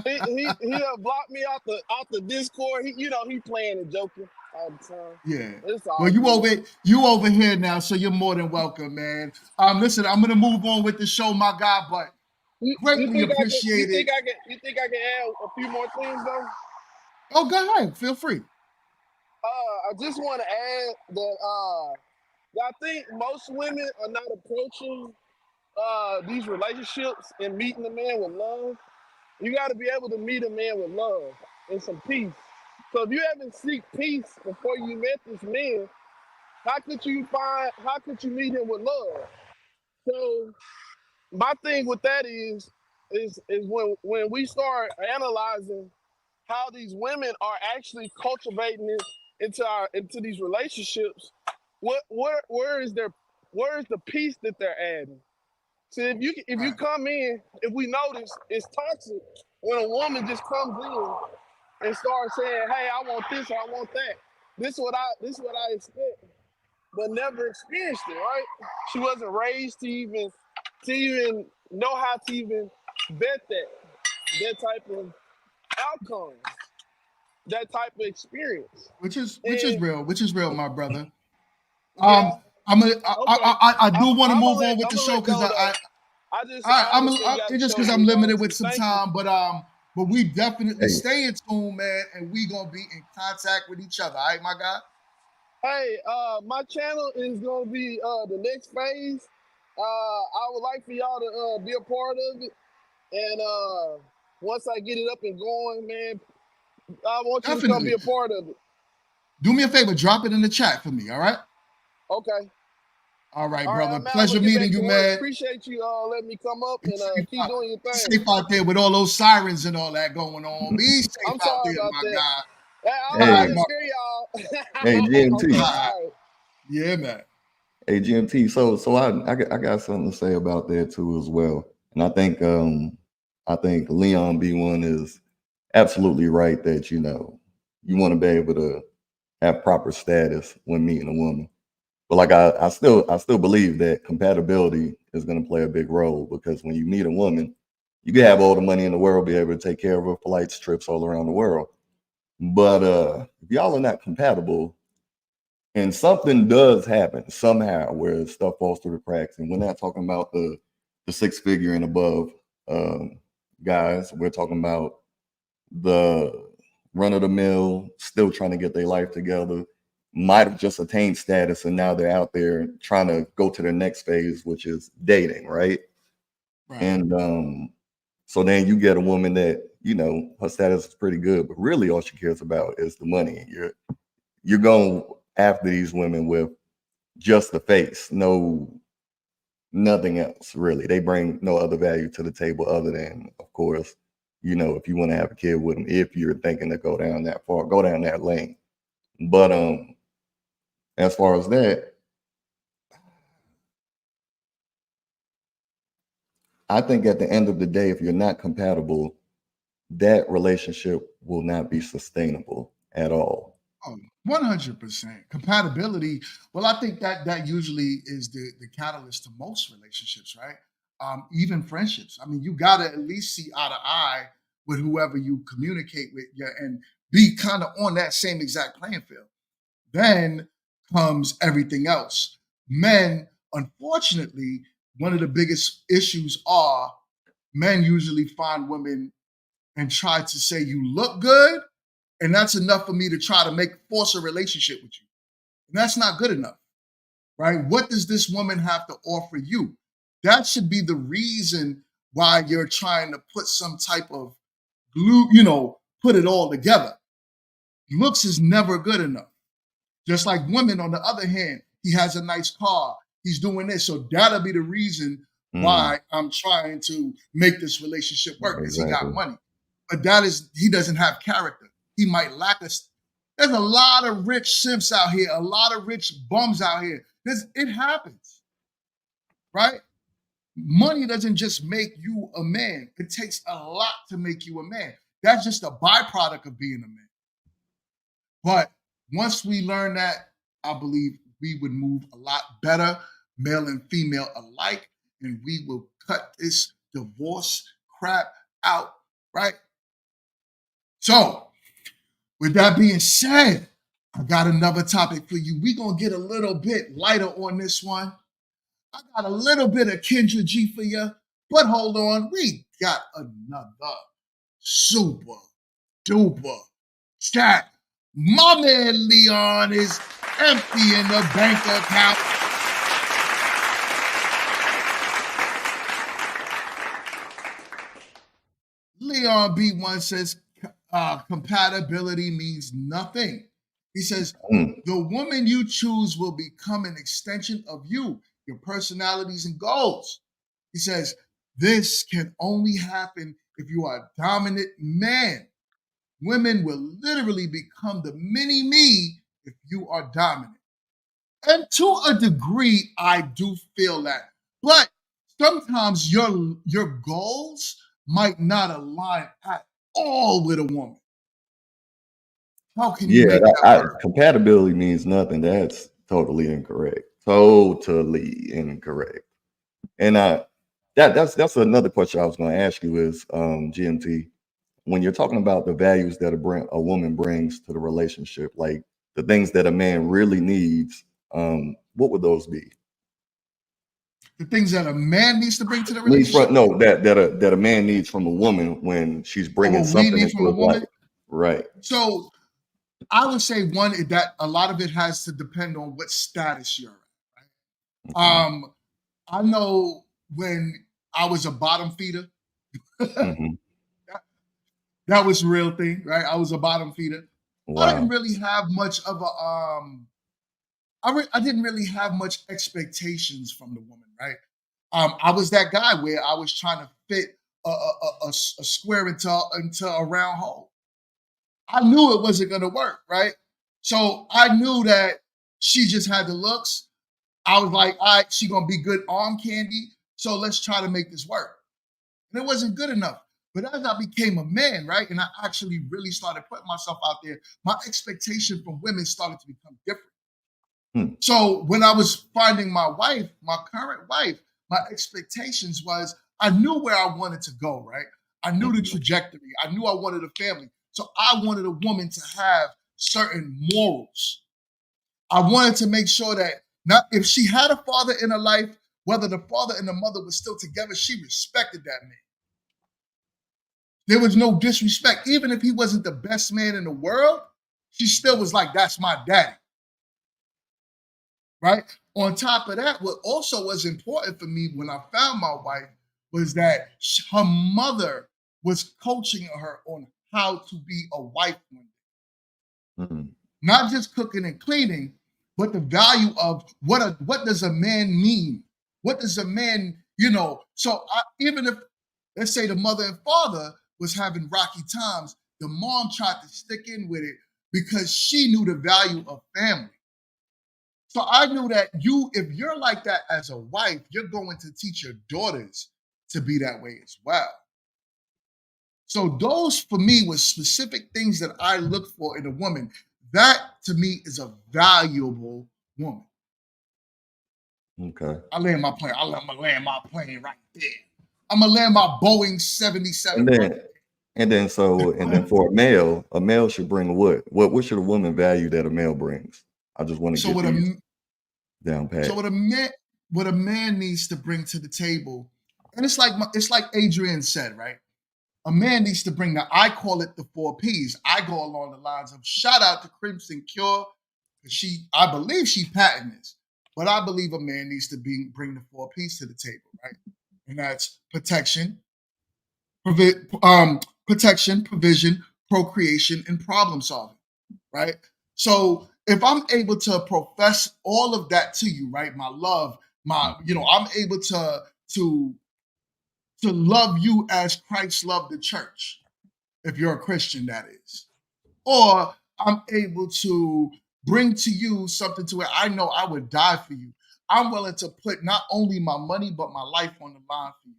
He blocked me out the Discord. He playing and joking all the time. Yeah. It's Well, all you good. over here now, so you're more than welcome, man. Listen, I'm gonna move on with the show, my guy, but You greatly think I can? appreciated. You think I can add a few more things though? Oh, go ahead. Feel free. I just want to add that I think most women are not approaching these relationships and meeting a man with love. You got to be able to meet a man with love and some peace. So if you haven't seek peace before you met this man, how could you meet him with love? So my thing with that is when we start analyzing how these women are actually cultivating it into these relationships, where is the peace that they're adding? So if you Right. come in, if we notice, it's toxic when a woman just comes in and starts saying, "Hey, I want this, or I want that. This what I expect," but never experienced it. Right? She wasn't raised to even know how to even vet that type of outcome, that type of experience. Which is And real, my brother. yeah, I'm a, okay. I do want to move on with I'm the gonna show let because go though. I I'm understand you got it's to just show because where I'm you're going limited with to. some Thank you. time, but we definitely stay in tune, man, and we gonna be in contact with each other. All right, my guy. Hey, my channel is gonna be the next phase. I would like for y'all to be a part of it, and once I get it up and going, man, I want you to come be Definitely. a part of it. Do me a favor, drop it in the chat for me. All right. Okay. All right, All right, brother. I'm out. I'm gonna Pleasure get meeting back to you, work. man. Appreciate you letting me come up Be and safe keep doing your be thing. safe out there with all those sirens and all that going on. Be safe I'm out sorry there, about my that. guy. Hey, I All don't right, want Hey, to my, scare hey, y'all. GMT. Okay. all right. All right. Yeah, man. Hey, GMT. So I got something to say about that too as well. And I think Leon B1 is absolutely right that you want to be able to have proper status when meeting a woman. But like I still believe that compatibility is going to play a big role, because when you meet a woman, you can have all the money in the world, be able to take care of her flights, trips all around the world. But if y'all are not compatible and something does happen somehow where stuff falls through the cracks, and we're not talking about the six figure and above guys, we're talking about the run of the mill, still trying to get their life together, might have just attained status and now they're out there trying to go to the next phase, which is dating, right? Right. And so then you get a woman that, her status is pretty good, but really all she cares about is the money. You're going after these women with just the face, nothing else really. They bring no other value to the table other than, of course, if you want to have a kid with them, if you're thinking to go down that far, go down that lane. But as far as that, I think at the end of the day, if you're not compatible, that relationship will not be sustainable at all. 100% compatibility. Well, I think that usually is the catalyst to most relationships, right? Even friendships. I mean, you gotta at least see eye to eye with whoever you communicate with, yeah, and be kind of on that same exact playing field. Then comes everything else. Men, unfortunately, one of the biggest issues are men usually find women and try to say you look good, and that's enough for me to try to force a relationship with you. And that's not good enough, right? What does this woman have to offer you? That should be the reason why you're trying to put some type of glue, put it all together. Looks is never good enough. Just like women, on the other hand, he has a nice car, he's doing this. So that'll be the reason why I'm trying to make this relationship work, because he got money. But he doesn't have character. He might lack there's a lot of rich simps out here, a lot of rich bums out here. It happens, right? Money doesn't just make you a man. It takes a lot to make you a man. That's just a byproduct of being a man. But once we learn that, I believe we would move a lot better, male and female alike, and we will cut this divorce crap out, right? So, with that being said, I got another topic for you. We're going to get a little bit lighter on this one. I got a little bit of Kendra G for you, but hold on. We got another super duper chat. My man Leon is emptying the bank account. Leon B1 says compatibility means nothing. He says, the woman you choose will become an extension of you, your personalities and goals. He says, this can only happen if you are a dominant man. Women will literally become the mini me if you are dominant. And to a degree, I do feel that. But sometimes your goals might not align at all with a woman. How can you make that work? Compatibility means nothing. That's totally incorrect. Totally incorrect. And that's another question I was going to ask you is, GMT, when you're talking about the values that a woman brings to the relationship, like the things that a man really needs, what would those be? The things that a man needs to bring to the relationship? That a man needs from a woman when she's bringing something into his life. Right. So I would say one, that a lot of it has to depend on what status you're in. Right? Okay. I know when I was a bottom feeder, that was a real thing, right? I was a bottom feeder. Wow. I didn't really have much of a I didn't really have much expectations from the woman, right? I was that guy where I was trying to fit a square into a round hole. I knew it wasn't going to work, right? So I knew that she just had the looks. I was like, all right, she's going to be good arm candy, so let's try to make this work. And it wasn't good enough. But as I became a man, right, and I actually really started putting myself out there, my expectation from women started to become different. So when I was finding my wife, my current wife, my expectations was, I knew where I wanted to go, right? I knew the trajectory. I knew I wanted a family. So I wanted a woman to have certain morals. I wanted to make sure that if she had a father in her life, whether the father and the mother were still together, she respected that man. There was no disrespect. Even if he wasn't the best man in the world, she still was like, that's my daddy. Right? On top of that, what also was important for me when I found my wife was that her mother was coaching her on how to be a wife one day. Not just cooking and cleaning, but the value of what does a man mean? What does a man, So even if, let's say, the mother and father was having rocky times, the mom tried to stick in with it because she knew the value of family. So I knew that if you're like that as a wife, you're going to teach your daughters to be that way as well. So those for me was specific things that I look for in a woman. That to me is a valuable woman. Okay. I land my plane. I'm gonna land my plane right there. I'm gonna land my Boeing 77 And right then and then for a male should bring what? What should a woman value that a male brings? I just want to So get what these a down pat. so what a man needs to bring to the table, and it's like Adrian said, right? A man needs to bring I call it the 4 Ps. I go along the lines of shout out to Crimson Cure. I believe she patented this, but I believe a man needs to bring the 4 Ps to the table, right? And that's protection, protection, provision, procreation, and problem solving, right? So if I'm able to profess all of that to you, right, my love, I'm able to love you as Christ loved the church, if you're a Christian, that is, or I'm able to bring to you something to where I know I would die for you. I'm willing to put not only my money but my life on the line for you.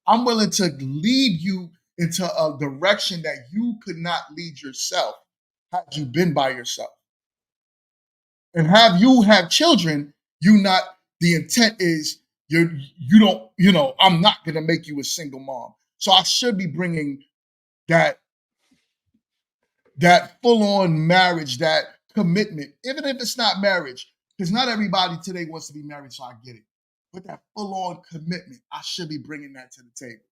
I'm willing to lead you into a direction that you could not lead yourself had you been by yourself. And have you have children, the intent is I'm not going to make you a single mom. So I should be bringing that full-on marriage, that commitment, even if it's not marriage, because not everybody today wants to be married, so I get it. But that full-on commitment, I should be bringing that to the table.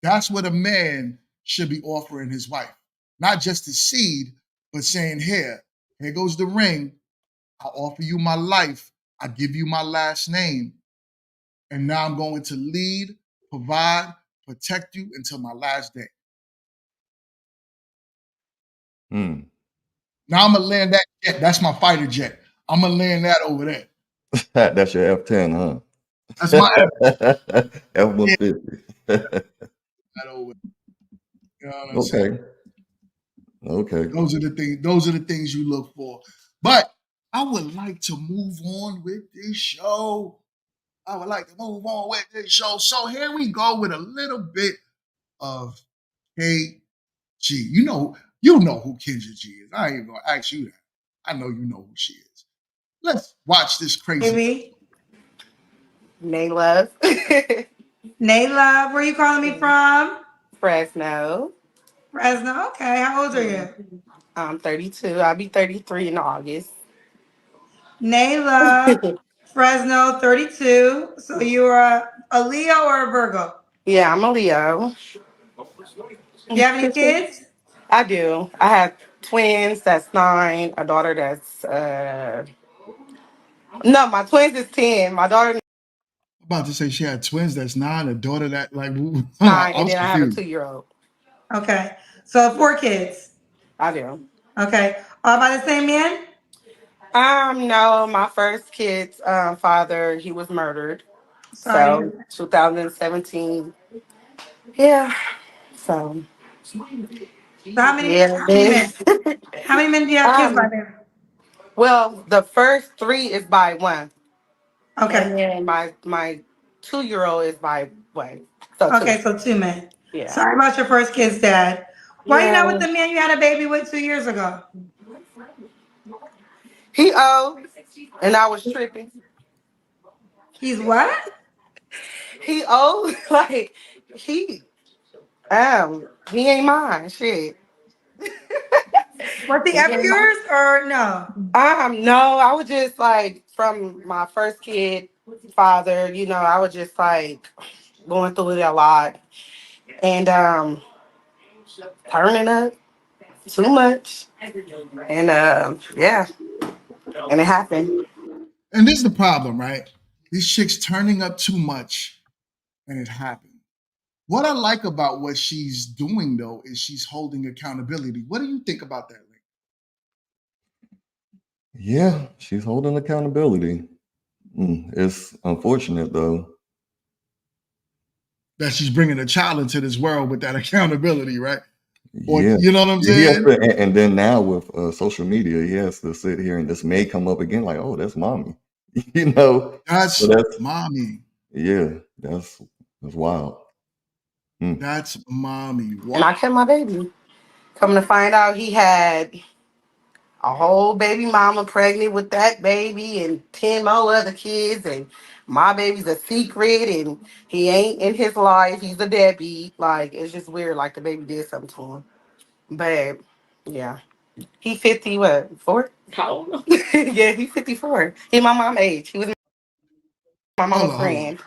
That's what a man should be offering his wife. Not just his seed, but saying, here goes the ring. I offer you my life. I give you my last name. And now I'm going to lead, provide, protect you until my last day. Hmm. Now I'm going to land that jet. That's my fighter jet. I'm going to land that over there. That's your F-10, huh? That's my F-150. that over. You know what I'm saying? Okay. Those are the things you look for. But I would like to move on with this show. So here we go with a little bit of KG. You know who Kendra G is. I ain't even gonna ask you that. I know you know who she is. Let's watch this crazy. Baby. Nayla. Nayla, where you calling me from? Fresno. Fresno. Okay, how old are you? I'm 32. I'll be 33 in August. Nayla, Fresno, 32. So you're a Leo or a Virgo? Yeah, I'm a Leo. Do you have any kids? I do. I have twins that's 9, a daughter that's no, my twins is 10. My daughter I'm about to say she had twins. That's 9. A daughter that like 9, I and was then I have a confused. 2-year-old. Okay. So 4 kids. I do. Okay. All by the same man? No, my first kid's father, he was murdered. Sorry. So 2017. Yeah. So So how many yeah. men? How many men do you have kids by then? Well, the first 3 is by one. Okay. And then my 2-year-old is by one. So 2. Okay, so 2 men. Yeah. Sorry about your first kid's dad. Why you not with Yeah. the man you had a baby with 2 years ago? He old, and I was tripping. He's what? He old, like he he ain't mine. Shit. Was he He ever ain't mine. yours or no? No, I was just like from my first kid father, I was just like going through it a lot and turning up too much. And yeah, and it happened. And this is the problem, right? These chicks turning up too much, and it happened. What I like about what she's doing, though, is she's holding accountability. What do you think about that, Link? Yeah, she's holding accountability. It's unfortunate, though. That she's bringing a child into this world with that accountability, right? Or, Yeah. you know what I'm He has saying? to, and then now with social media, he has to sit here and this may come up again like, oh, that's mommy. So That's that's mommy. yeah, that's wild. That's mommy. What? And I kept my baby. Coming to find out, he had a whole baby mama pregnant with that baby and 10 more other kids. And my baby's a secret and he ain't in his life. He's a deadbeat. Like, it's just weird. Like, the baby did something to him. But, yeah. He 50, what, 4? How old? Yeah, he's 54. He my mom age. He was my Hold mama's on, hold on. friend.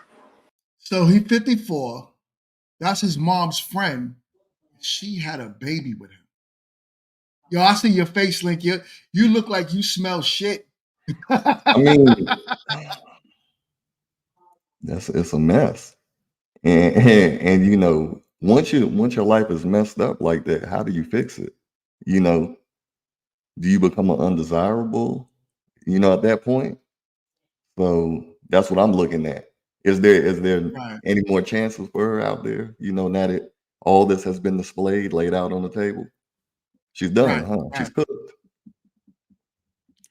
So he 54. That's his mom's friend. She had a baby with him. Yo, I see your face, Link. You look like you smell shit. I mean, it's a mess. And you know, once your life is messed up like that, how do you fix it? You know, do you become an undesirable? You know, at that point. So that's what I'm looking at. Is there Right, any more chances for her out there? You know, now that all this has been displayed, laid out on the table, she's done, right, huh? She's right. cooked.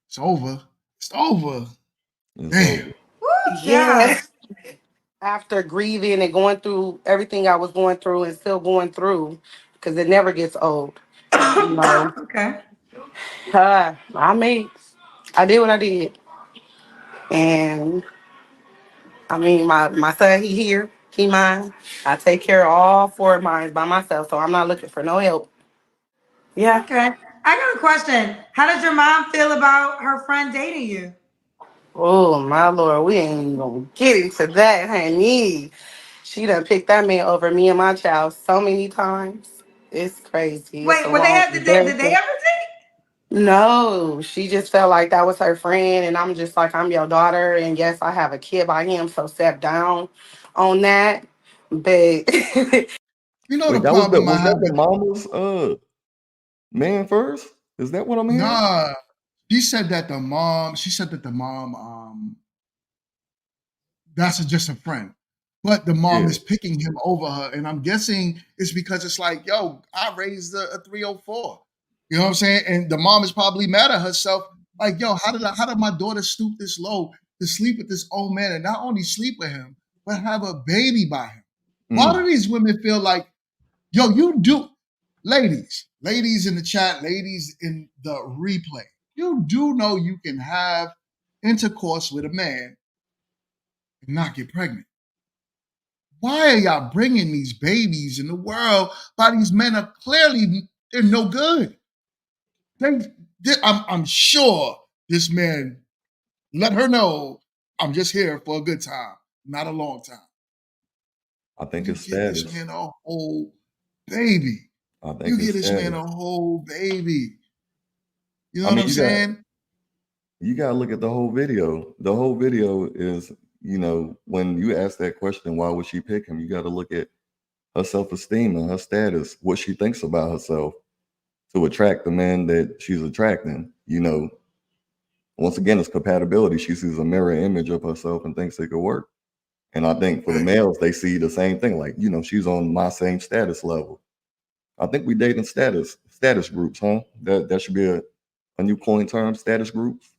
It's over. It's over. It's Damn. over. Woo, Yeah. child. After grieving and going through everything I was going through and still going through, because it never gets old. You know, Okay. I did what I did. And I mean, my son, he here, he mine. I take care of all 4 of mine by myself, so I'm not looking for no help. Yeah. Okay. I got a question. How does your mom feel about her friend dating you? Oh my Lord, we ain't even gonna get into that, honey. She done picked that man over me and my child so many times. It's crazy. It's Wait, a were they long, have did they embarrassing. ever date? No, she just felt like that was her friend, and I'm just like, I'm your daughter, and yes, I have a kid by him, so step down on that. But You know the Wait, that was the problem I was have that the with mama's man first? Is that what I'm hearing? nah. She said that the mom that's just a friend. But the mom Yeah. is picking him over her. And I'm guessing it's because it's like, yo, I raised a 304. You know what I'm saying? And the mom is probably mad at herself. Like, yo, how did my daughter stoop this low to sleep with this old man and not only sleep with him, but have a baby by him? Why do Mm. these women feel like, yo, you do, ladies in the chat, ladies in the replay, you do know you can have intercourse with a man and not get pregnant. Why are y'all bringing these babies in the world by these men are clearly they're no good? I'm sure this man let her know I'm just here for a good time, not a long time. I think You it's give this status. man a whole baby. I think You give it's this man status. a whole baby. You know I what mean, I'm saying? you gotta look at the whole video. The whole video is, you know, when you ask that question, why would she pick him? You got to look at her self-esteem and her status, what she thinks about herself to attract the man that she's attracting. You know, once again, it's compatibility. She sees a mirror image of herself and thinks it could work. And I think for the Right. males, they see the same thing. Like, you know, she's on my same status level. I think we dating status groups, huh? That should be a new coin term, status groups.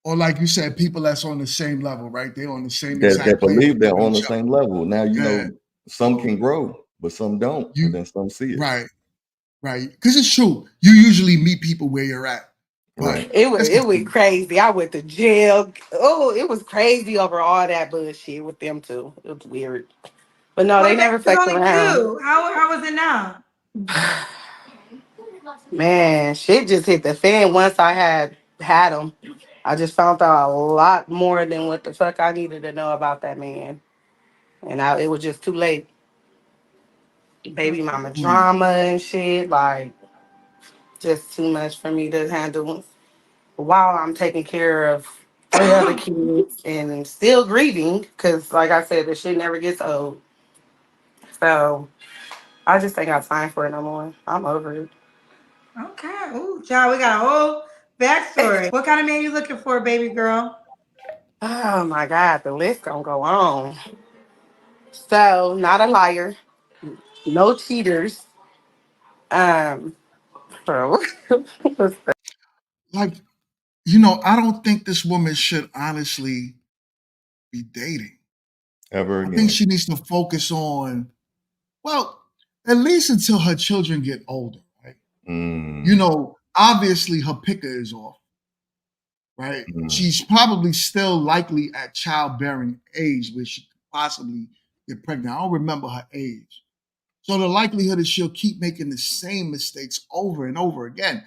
Or like you said, people that's on the same level, right? They're on the same That exact playing believe they're field with on the each other. same level. Now, you Yeah. know, some can grow, but some don't, and You then some see it. right. Right. Because it's true. You usually meet people where you're at. But Right. let's it went continue. crazy. I went to jail. Oh, it was crazy over all that bullshit with them too. It was weird. But no, Well, they the baby never was fucked only around. 2. How was it now? Man, shit just hit the fan once I had him. I just found out a lot more than what the fuck I needed to know about that man. And it was just too late. Baby mama Mm. drama and shit, like just too much for me to handle while I'm taking care of 3 other kids and still grieving because, like I said, the shit never gets old. So I just ain't got time for it no more. I'm over it. Okay. Ooh, child, we got a whole backstory. What kind of man you looking for, baby girl? Oh my God, the list gonna go on. So, not a liar, no cheaters. Um, bro. Like, I don't think this woman should honestly be dating. Ever I think again. she needs to focus on, well, at least until her children get older, right? Mm, You know, obviously her picker is off, right? mm. She's probably still likely at childbearing age where she could possibly get pregnant. I don't remember her age. So the likelihood is she'll keep making the same mistakes over and over again.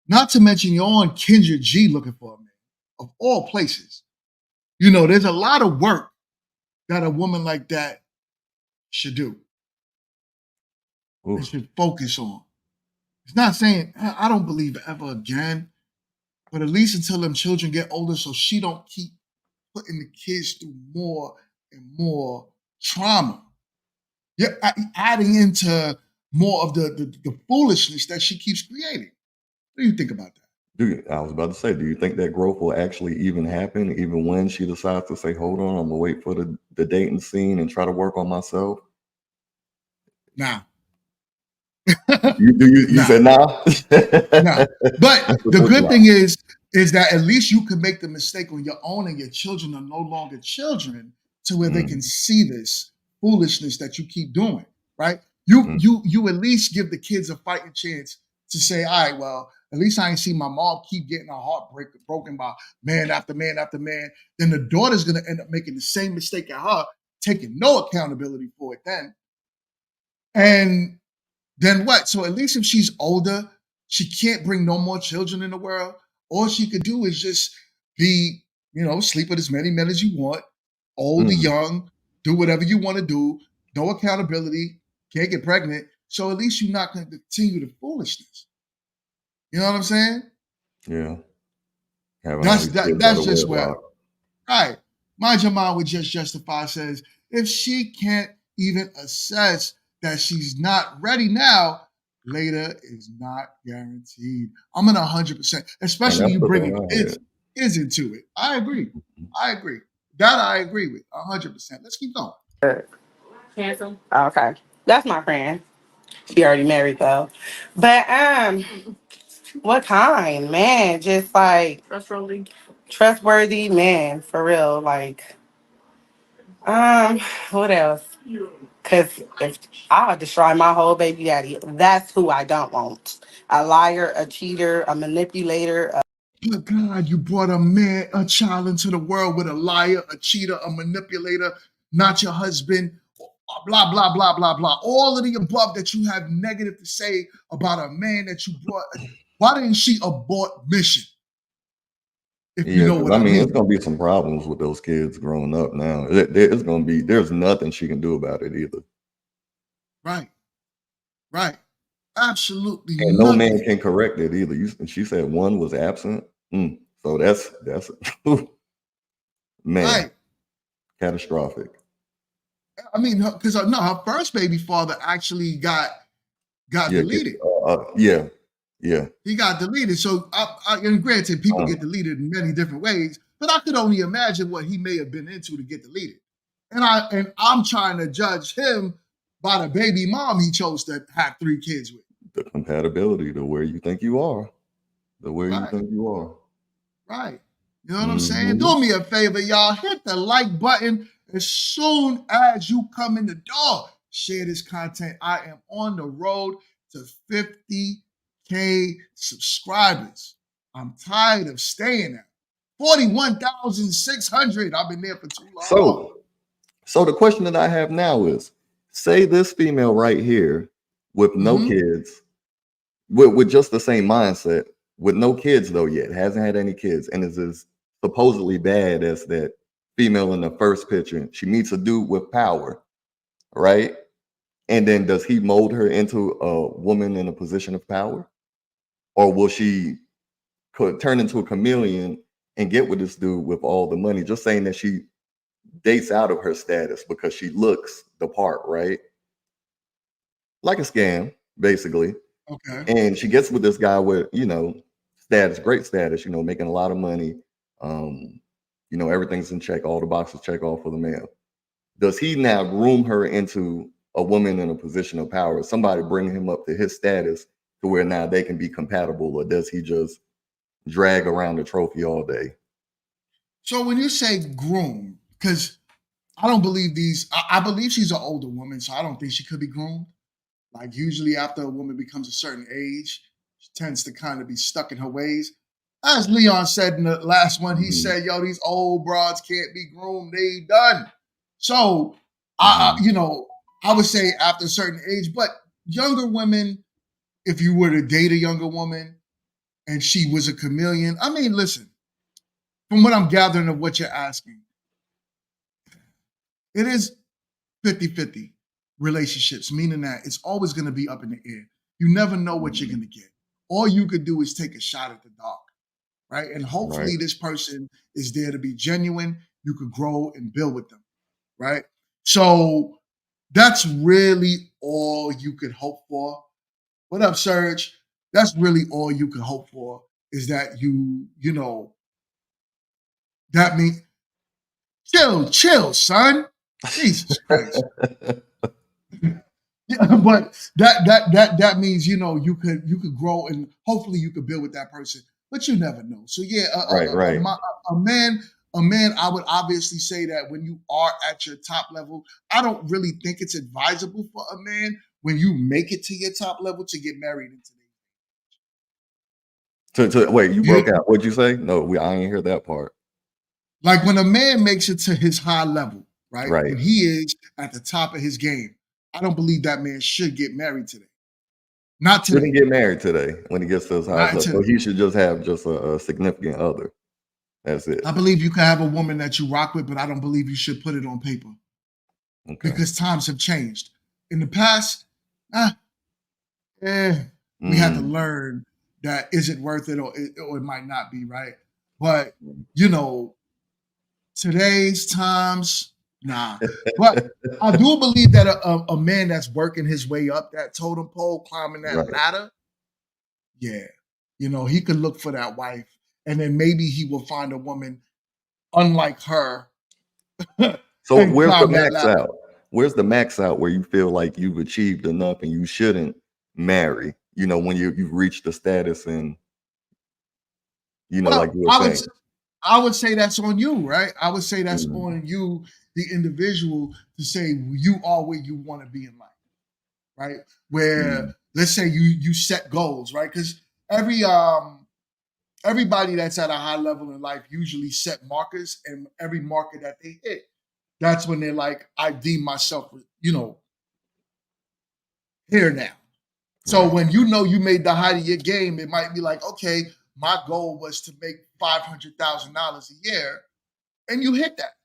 Not to mention you're on Kendra G looking for a man, of all places. You know, there's a lot of work that a woman like that should do and Oof. should focus on. It's not saying I don't believe ever again, but at least until them children get older, so she don't keep putting the kids through more and more trauma. You're adding into more of the foolishness that she keeps creating. What do you think about that? I was about to say, do you think that growth will actually even happen, even when she decides to say, hold on, I'm gonna wait for the dating scene and try to work on myself? Nah. You Nah. said nah? No, but That's what the this good about. thing is that at least you can make the mistake on your own, and your children are no longer children, to where they can Mm, see this foolishness that you keep doing. Right? You mm, you you at least give the kids a fighting chance to say, all right, well, at least I ain't see my mom keep getting her heart broken by man after man after man. Then the daughter's gonna end up making the same mistake at her, taking no accountability for it then. And then what? So at least if she's older, she can't bring no more children in the world. All she could do is just be, sleep with as many men as you want, old or mm. young, do whatever you want to do, no accountability, can't get pregnant. So at least you're not going to continue the foolishness. You know what I'm saying? Yeah, having all That's these that. kids out That's of just where. wedlock. Right. Mind your mind would just justify says if she can't even assess that she's not ready now, later is not guaranteed. I'm in 100%, And especially when that's you the bringing thing I kids, had. kids into it. I agree. I agree. That I agree with 100%. Let's keep going. Handsome. Okay. That's my friend. She already married though. But what kind? Man, just like trustworthy man, for real. Like, what else? Cause if I'll destroy my whole baby daddy, that's who I don't want. A liar, a cheater, a manipulator. But God, you brought a child into the world with a liar, a cheater, a manipulator, not your husband, blah, blah, blah, blah, blah. All of the above that you have negative to say about a man that you brought. Why didn't she abort mission? If you Yeah, know because what I I mean, it's mean. gonna be some problems with those kids growing up now. There's nothing she can do about it either. Right, right. Absolutely And no man nothing. can correct it either. She said one was absent. So that's man, Right. catastrophic. I mean, because no, her first baby father actually got Yeah, deleted. yeah, yeah. He got deleted. So, and granted, people Um, get deleted in many different ways, but I could only imagine what he may have been into to get deleted. And I'm trying to judge him by the baby mom he chose to have 3 kids with. the compatibility to where you think you are, the where you Right, think you are. right. You know what I'm saying? Hmm. Do me a favor, y'all. Hit the like button as soon as you come in the door. Share this content. I am on the road to 50K subscribers. I'm tired of staying at 41,600. I've been there for too long. So the question that I have now is, say this female right here with no Mm-hmm. kids, with just the same mindset, with no kids though yet, hasn't had any kids, and is as supposedly bad as that female in the first picture. She meets a dude with power, right? And then does he mold her into a woman in a position of power? Or will she could turn into a chameleon and get with this dude with all the money? Just saying that she dates out of her status because she looks the part, right? Like a scam, basically. Okay. And she gets with this guy with, status, great status, making a lot of money. Um, everything's in check, all the boxes check off for the male. Does he now groom her into a woman in a position of power? Somebody bring him up to his status to where now they can be compatible, or does he just drag around the trophy all day? So when you say groom, because I don't believe I believe she's an older woman, so I don't think she could be groomed. Like usually after a woman becomes a certain age, she tends to kind of be stuck in her ways. As Leon said in the last one, he said, yo, these old broads can't be groomed. They done. So, I would say after a certain age, but younger women, if you were to date a younger woman and she was a chameleon, I mean, listen, from what I'm gathering of what you're asking, it is 50-50 relationships, meaning that it's always going to be up in the air. You never know what you're going to get. All you could do is take a shot at the dark, right? And hopefully this person is there to be genuine. You could grow and build with them, right? So that's really all you could hope for. What up, Serge? That's really all you could hope for is that that means chill, son. Jesus Christ. Yeah, but that means you could grow and hopefully you could build with that person, but you never know. So yeah, a man, I would obviously say that when you are at your top level, I don't really think it's advisable for a man when you make it to your top level to get married into Wait, you broke out. What'd you say? No, I ain't hear that part. Like when a man makes it to his high level, right? Right. When he is at the top of his game, I don't believe that man should get married today. Not today. Shouldn't get married today when he gets to his high level. So he should just have a significant other. That's it. I believe you can have a woman that you rock with, but I don't believe you should put it on paper. Okay. Because times have changed. In the past, we had to learn that is it worth it or it might not be, right? But today's times, nah. But I do believe that a man that's working his way up that totem pole, climbing that ladder, he could look for that wife, and then maybe he will find a woman unlike her. So where's the max out? Where's the max out where you feel like you've achieved enough and you shouldn't marry? When you've reached the status and like you were saying. I would say that's on you, right? I would say that's on you, the individual, to say you are where you want to be in life, right? Where let's say you set goals, right? Because everybody that's at a high level in life usually set markers, and every marker that they hit, that's when they're like, I deem myself, here now. So when you made the height of your game, it might be like, okay, my goal was to make $500,000 a year, and you hit that.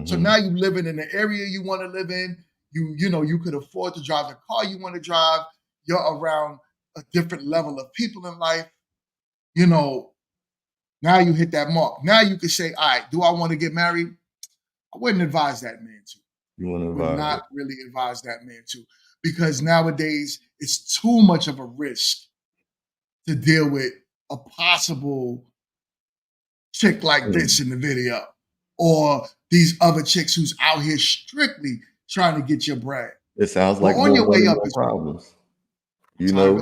So now you're living in the area you want to live in. You could afford to drive the car you want to drive. You're around a different level of people in life. Now you hit that mark. Now you can say, all right, do I want to get married? I wouldn't advise that man to. You wouldn't advise? Would not really advise that man to, because nowadays it's too much of a risk to deal with a possible chick like this in the video, or these other chicks who's out here strictly trying to get your bread. It sounds like on your way up is problems. That's how it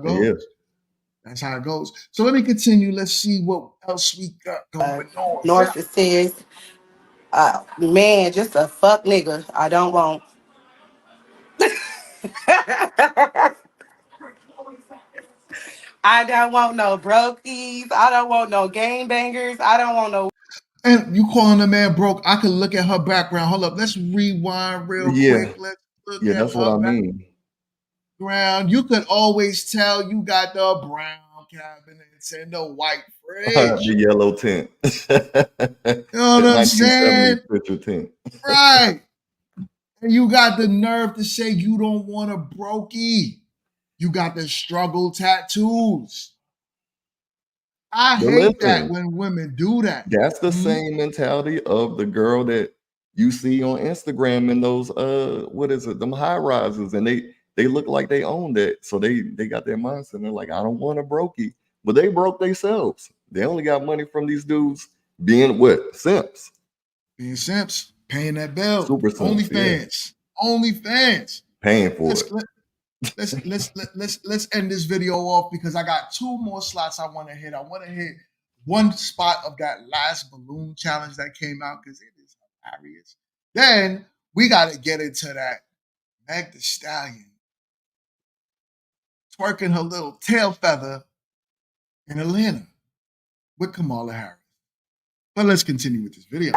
goes. Yeah. That's how it goes. So let me continue. Let's see what else we got going on. North says, man, just a fuck nigga. I don't want. I don't want no brokies. I don't want no game bangers. I don't want no. And you calling a man broke? I could look at her background. Hold up, let's rewind real quick. Let's look at that's what I mean. Background. You could always tell you got the brown cabinets and the white fridge, the yellow tent. You know what I'm saying? Tent. Right. And you got the nerve to say you don't want a brokey. You got the struggle tattoos. I hate that when women do that. That's the same mentality of the girl that you see on Instagram in those them high rises, and they look like they own that. So they got their mindset and they're like, I don't want a brokey. But they broke themselves. They only got money from these dudes being what? Simps. Being simps, paying that bill. Super simps. OnlyFans. Paying for it. Let's end this video off because I got 2 more slots I want to hit. I want to hit one spot of that last balloon challenge that came out because it is hilarious. Then we got to get into that Meg Thee Stallion twerking her little tail feather in Atlanta with Kamala Harris. But let's continue with this video.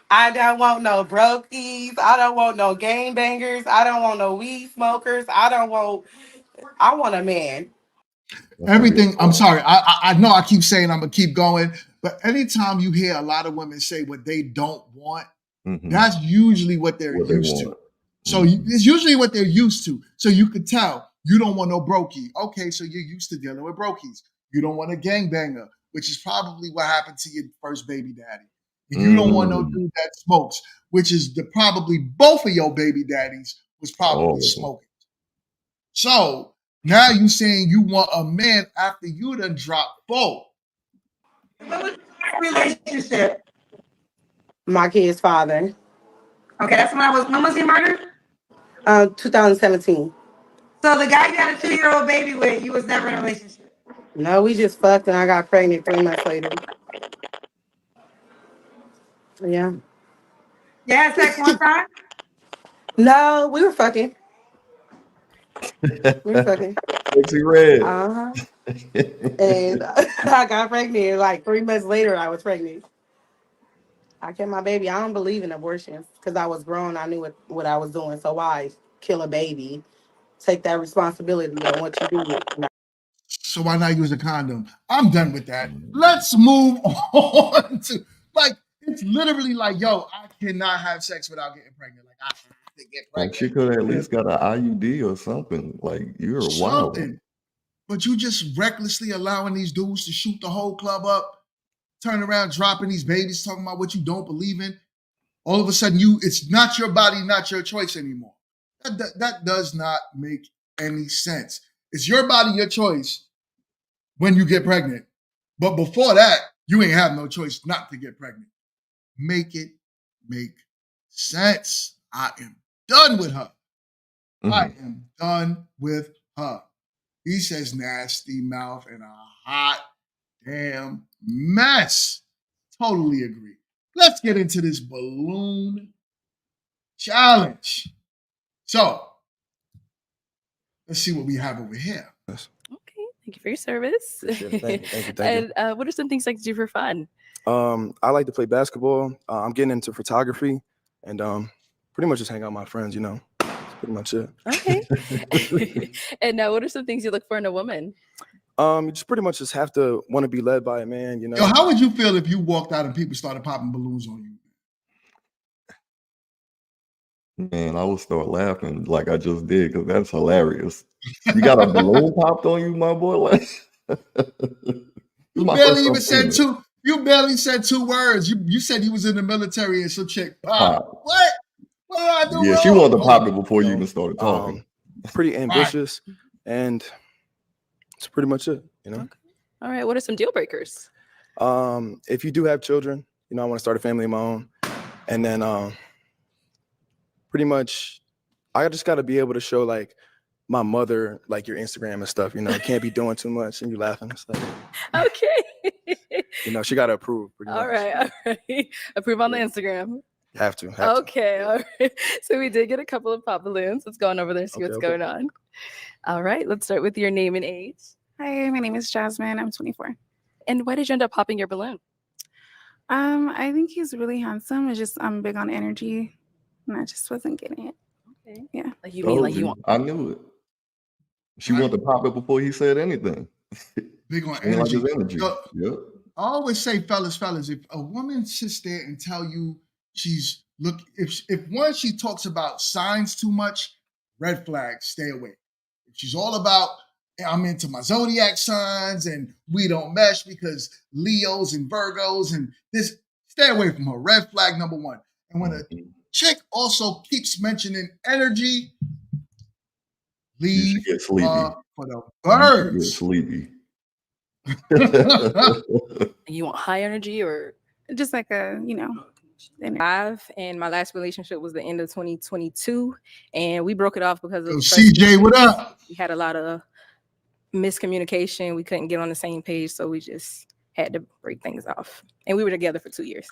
I don't want no brokies. I don't want no game bangers. I don't want no weed smokers. I want a man. Everything, I'm sorry. I know I keep saying I'm going to keep going, but anytime you hear a lot of women say what they don't want, that's usually what they're used to. So it's usually what they're used to. So you could tell you don't want no brokey. Okay, so you're used to dealing with brokies. You don't want a gangbanger, which is probably what happened to your first baby daddy. You don't want no dude that smokes, which is probably both of your baby daddies was probably smoking. So now you saying you want a man after you done dropped both. What was your relationship? My kid's father. Okay, that's when was he murdered? 2017. So the guy you had a 2-year-old baby with, you was never in a relationship. No, we just fucked and I got pregnant 3 months later. Yeah. You had sex one time? No, we were fucking. Sexy red. And I got pregnant. Like 3 months later, I was pregnant. I kept my baby. I don't believe in abortions because I was grown. I knew what I was doing. So why kill a baby? Take that responsibility on what you do with it. So why not use a condom? I'm done with that. Let's move on to, like, it's literally like, yo, I cannot have sex without getting pregnant. Like, I have to get pregnant. Like she could at least got an IUD or something. Like you're wild. But you just recklessly allowing these dudes to shoot the whole club up, turn around, dropping these babies, talking about what you don't believe in. All of a sudden, it's not your body, not your choice anymore. That does not make any sense. It's your body, your choice when you get pregnant. But before that, you ain't have no choice not to get pregnant. Make it make sense. I am done with her. I am done with her. He says nasty mouth and a hot damn mess. Totally agree. Let's get into this balloon challenge. So, let's see what we have over here. Okay, thank you for your service. Thank you. And what are some things you like to do for fun? I like to play basketball. I'm getting into photography and pretty much just hang out with my friends, you know. That's pretty much it. Okay. And what are some things you look for in a woman? You just pretty much just have to want to be led by a man, you know. Yo, how would you feel if you walked out and people started popping balloons on you? Man, I would start laughing like I just did because that's hilarious. You got a balloon popped on you, my boy? Like, you barely said two words. You said you was in the military and some chick pop. What? What did I do? Yeah, she wanted to pop it before you even started talking. Pretty ambitious, and it's pretty much it, you know. Okay. All right. What are some deal breakers? If you do have children, you know, I want to start a family of my own, and then pretty much, I just got to be able to show like my mother like your Instagram and stuff. You know, can't be doing too much and you laughing and stuff. Okay. You know, she got to approve. All right. Approve on the Instagram. Have to. Okay. All right. So we did get a couple of pop balloons. Let's go on over there and see what's going on. All right. Let's start with your name and age. Hi, my name is Jasmine. I'm 24. And why did you end up popping your balloon? I think he's really handsome. It's just I'm big on energy, and I just wasn't getting it. Okay. Yeah. Like you mean like you want? I knew it. She wanted to pop it before he said anything. Big on Like energy. his energy. Yep. I always say, fellas, if a woman sits there and tell you she's if she talks about signs too much, red flag, stay away. If she's all about I'm into my zodiac signs and we don't mesh because Leos and Virgos and this, stay away from her. Red flag number one. And when a chick also keeps mentioning energy, leave get sleepy. For the birds. Get sleepy. You want high energy or just like a, and my last relationship was the end of 2022, and we broke it off because of CJ. What up? We had a lot of miscommunication. We couldn't get on the same page, so we just had to break things off. And we were together for 2 years.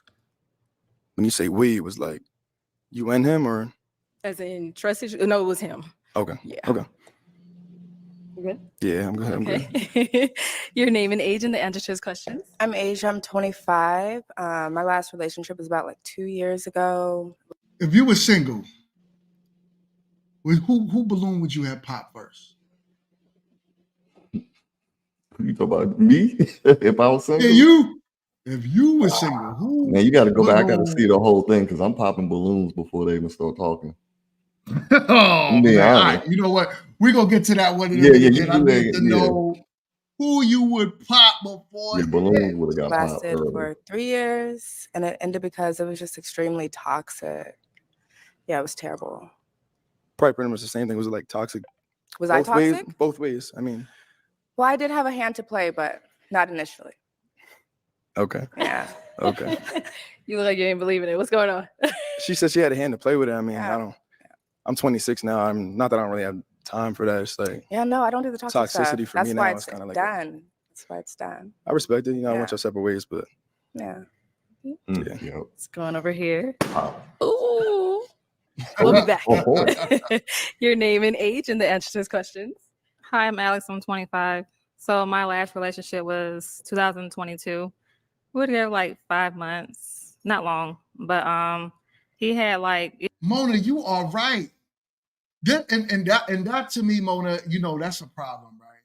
When you say we, it was like you and him, or as in trust issue? No, it was him. Okay. Yeah. Okay. You good? Yeah, I'm good. I'm good. Okay. Your name and age and the answer to his questions. I'm Asia. I'm 25. My last relationship was about like 2 years ago. If you were single, who balloon would you have pop first? You talk about me? If I was single? Yeah, you. If you were single, who? Man, you got to go back. I got to balloon- see the whole thing because I'm popping balloons before they even start talking. Oh being man! All honest. right, you know what? We're gonna get to that one in a Yeah, minute. you Then I do need that, to know who you would pop before. Your balloons would have got popped Lasted early. for 3 years, and it ended because it was just extremely toxic. Yeah, it was terrible. Probably pretty much the same thing. Was it like toxic? Was I both ways? toxic? Both ways. I mean, Well, I did have a hand to play, but not initially. okay. Yeah. Okay. You look like you ain't believing it. What's going on? She said she had a hand to play with it. I mean, Yeah. I don't. I'm 26 now. I'm not that I don't really have time for that. It's like Yeah, no, I don't do the toxic toxicity stuff. for That's me why now it's is kind of like done. That's why it's done. I respect it. You know, I went Yeah. your separate ways, but Yeah. yeah. What's going over here? Pop. Ooh. We'll be back. Oh. Your name and age and the answer to his questions. Hi, I'm Alex. I'm 25. So my last relationship was 2022. We were together like 5 months, not long, but he had like Mona, you are right. And that to me, Mona, you know, that's a problem, right?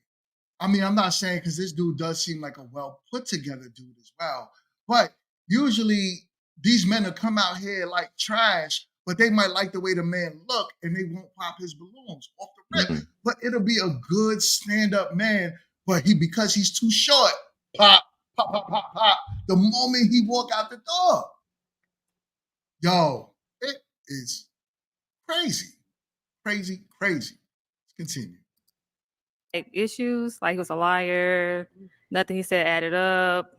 I mean, I'm not saying because this dude does seem like a well put together dude as well, but usually these men will come out here like trash, but they might like the way the man look and they won't pop his balloons off the rip. Mhm. But it'll be a good stand-up man, but because he's too short, pop, pop, pop, pop, pop. The moment he walk out the door, yo, it is crazy. Crazy. Let's continue. issues, like he was a liar, nothing he said added up.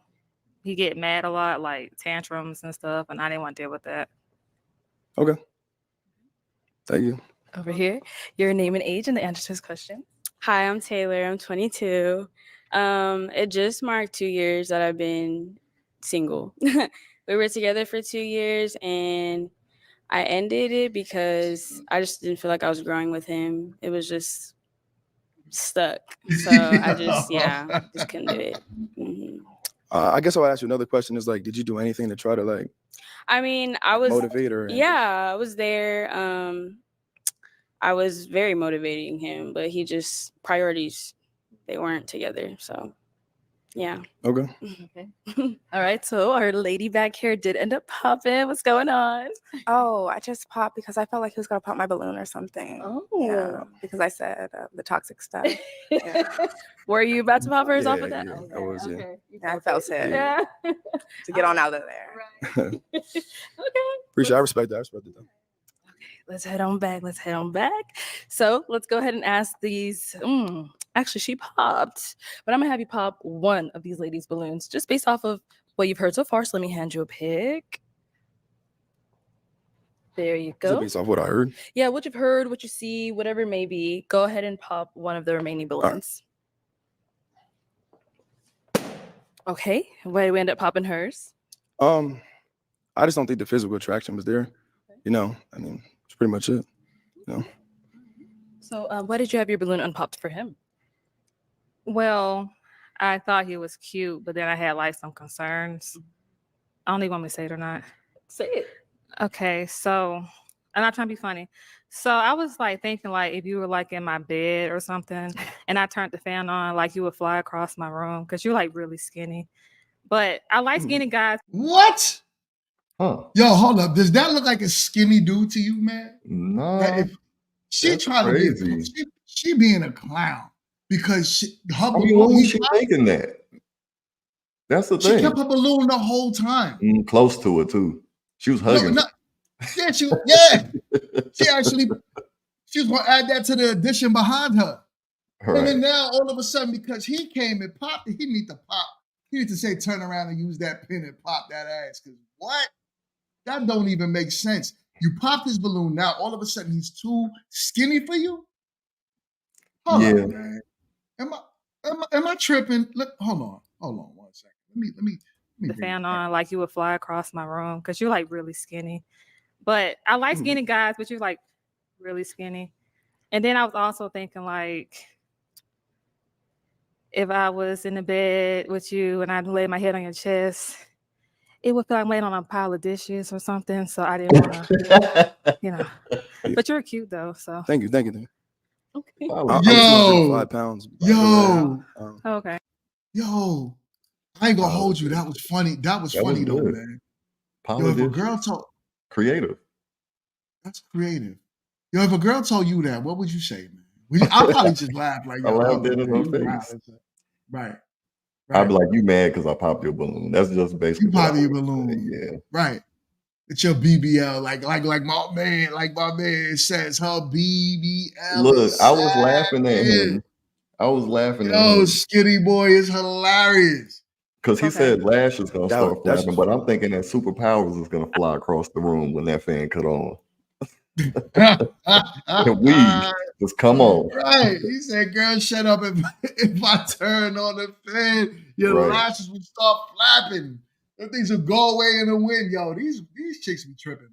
He get mad a lot, like tantrums and stuff, and I didn't want to deal with that. Okay. Thank you. Over here, your name and age and the answer to his question. Hi, I'm Taylor. I'm 22. It just marked 2 years that I've been single. We were together for 2 years and I ended it because I just didn't feel like I was growing with him. It was just stuck. So I just couldn't do it. Mhm. I guess I'll ask you another question. Is like, did you do anything to try to like I mean, I was motivate her? Yeah, I was there. I was very motivating him, but he just priorities, they weren't together. So yeah. Okay. Okay. All right. So our lady back here did end up popping. What's going on? Oh, I just popped because I felt like he was gonna pop my balloon or something. Oh. Yeah, because I said the toxic stuff. Yeah. Were you about to pop hers off with that? Yeah, Okay, I was, yeah. okay. You Yeah, I felt felt it. Yeah. To get on out of there. Right. Okay. Appreciate. I respect that. I respect it though. Let's head on back. So let's go ahead and ask these. Actually, she popped, but I'm gonna have you pop one of these ladies' balloons just based off of what you've heard so far. So let me hand you a pick. There you Is it go. based off what I heard? Yeah, what you've heard, what you see, whatever it may be. Go ahead and pop one of the remaining balloons. Okay, why do we end up popping hers? I just don't think the physical attraction was there. You know, I mean, it's pretty much it. You know. So why did you have your balloon unpopped for him? Well, I thought he was cute, but then I had like some concerns. I don't even want me to say it or not. Say it. Okay, so I'm not trying to be funny. So I was like thinking like if you were like in my bed or something and I turned the fan on, like you would fly across my room because you're like really skinny. But I like skinny guys. What? Huh. Yo, hold up. Does that look like a skinny dude to you, man? No. That if she That's trying to be crazy. she being a clown because her I mean, balloon, when was he she popped- thinking that? That's the she thing. kept her balloon the whole time. Close to it too. She was hugging. No, yeah, she actually she was gonna add that to the addition behind her. Right. And then now all of a sudden, because he came and popped it, he need to pop. He need to say turn around and use that pin and pop that ass. Cause what? That don't even make sense. You popped his balloon, now all of a sudden he's too skinny for you? Hold Yeah. on, man. Am I tripping? Look, hold on 1 second. Let me The bring fan it back. on, like you would fly across my room because you're like really skinny. But I like skinny guys, but you're like really skinny. And then I was also thinking, like, if I was in the bed with you and I laid my head on your chest, it would feel like laying on a pile of dishes or something. So I didn't want to, you know. But you're cute though, so. Thank you. Okay. I'm Yo, 205 pounds. yo, Okay. yo. I ain't gonna Pile of hold you. That dishes. was funny. That was That was funny though, good. man. Pile Yo, of if a dishes. girl told, Creative. that's creative. Yo, if a girl told you that, what would you say, man? I'll probably just laugh like, I yo, laughed hold in up, man. her You face. wild. Right, I'd be right. like, you mad because I popped your balloon. That's just basically You what I probably a would say. balloon. Yeah. Right. It's your BBL, like my man says, her BBL Look, is I was laughing at savage. him. I was laughing at Yo, him Skinny Boy is hilarious. because he said Lash is gonna start That's flapping, but I'm thinking that Superpowers is gonna fly across the room when that fan cut on. And we just come on. Right. He said, girl, shut up. If I turn on the fan, your Right. lashes will start flapping. Them things will go away in the wind. Yo, these chicks be tripping.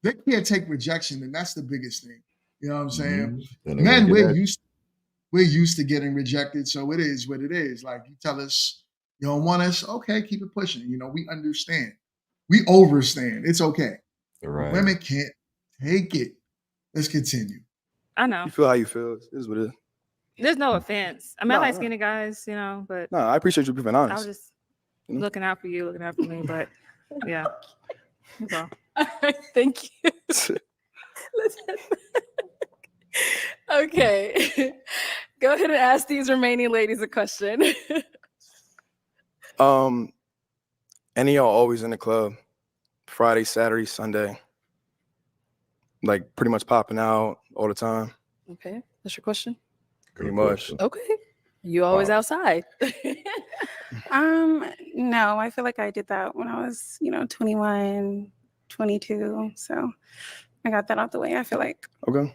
They can't take rejection, and that's the biggest thing. You know what I'm saying? Then they wanna Men, get we're at you. used to getting rejected, so it is what it is. Like, you tell us you don't want us, okay, keep it pushing. You know, we understand. We overstand. It's okay. Right. Women can't take it. Let's continue. I know. You feel how you feel. It is what it is. There's no offense. I mean, I No, like no. skinny guys, you know, but No, I appreciate you being I was honest. just looking out for you, looking out for me. But yeah, that's all. All right, thank you. Okay. Go ahead and ask these remaining ladies a question. Any of y'all always in the club? Friday, Saturday, Sunday. Like pretty much popping out all the time. Okay, that's your question. Pretty much. Okay. You always outside. No, I feel like I did that when I was, 21, 22. So I got that out the way. I feel like. Okay.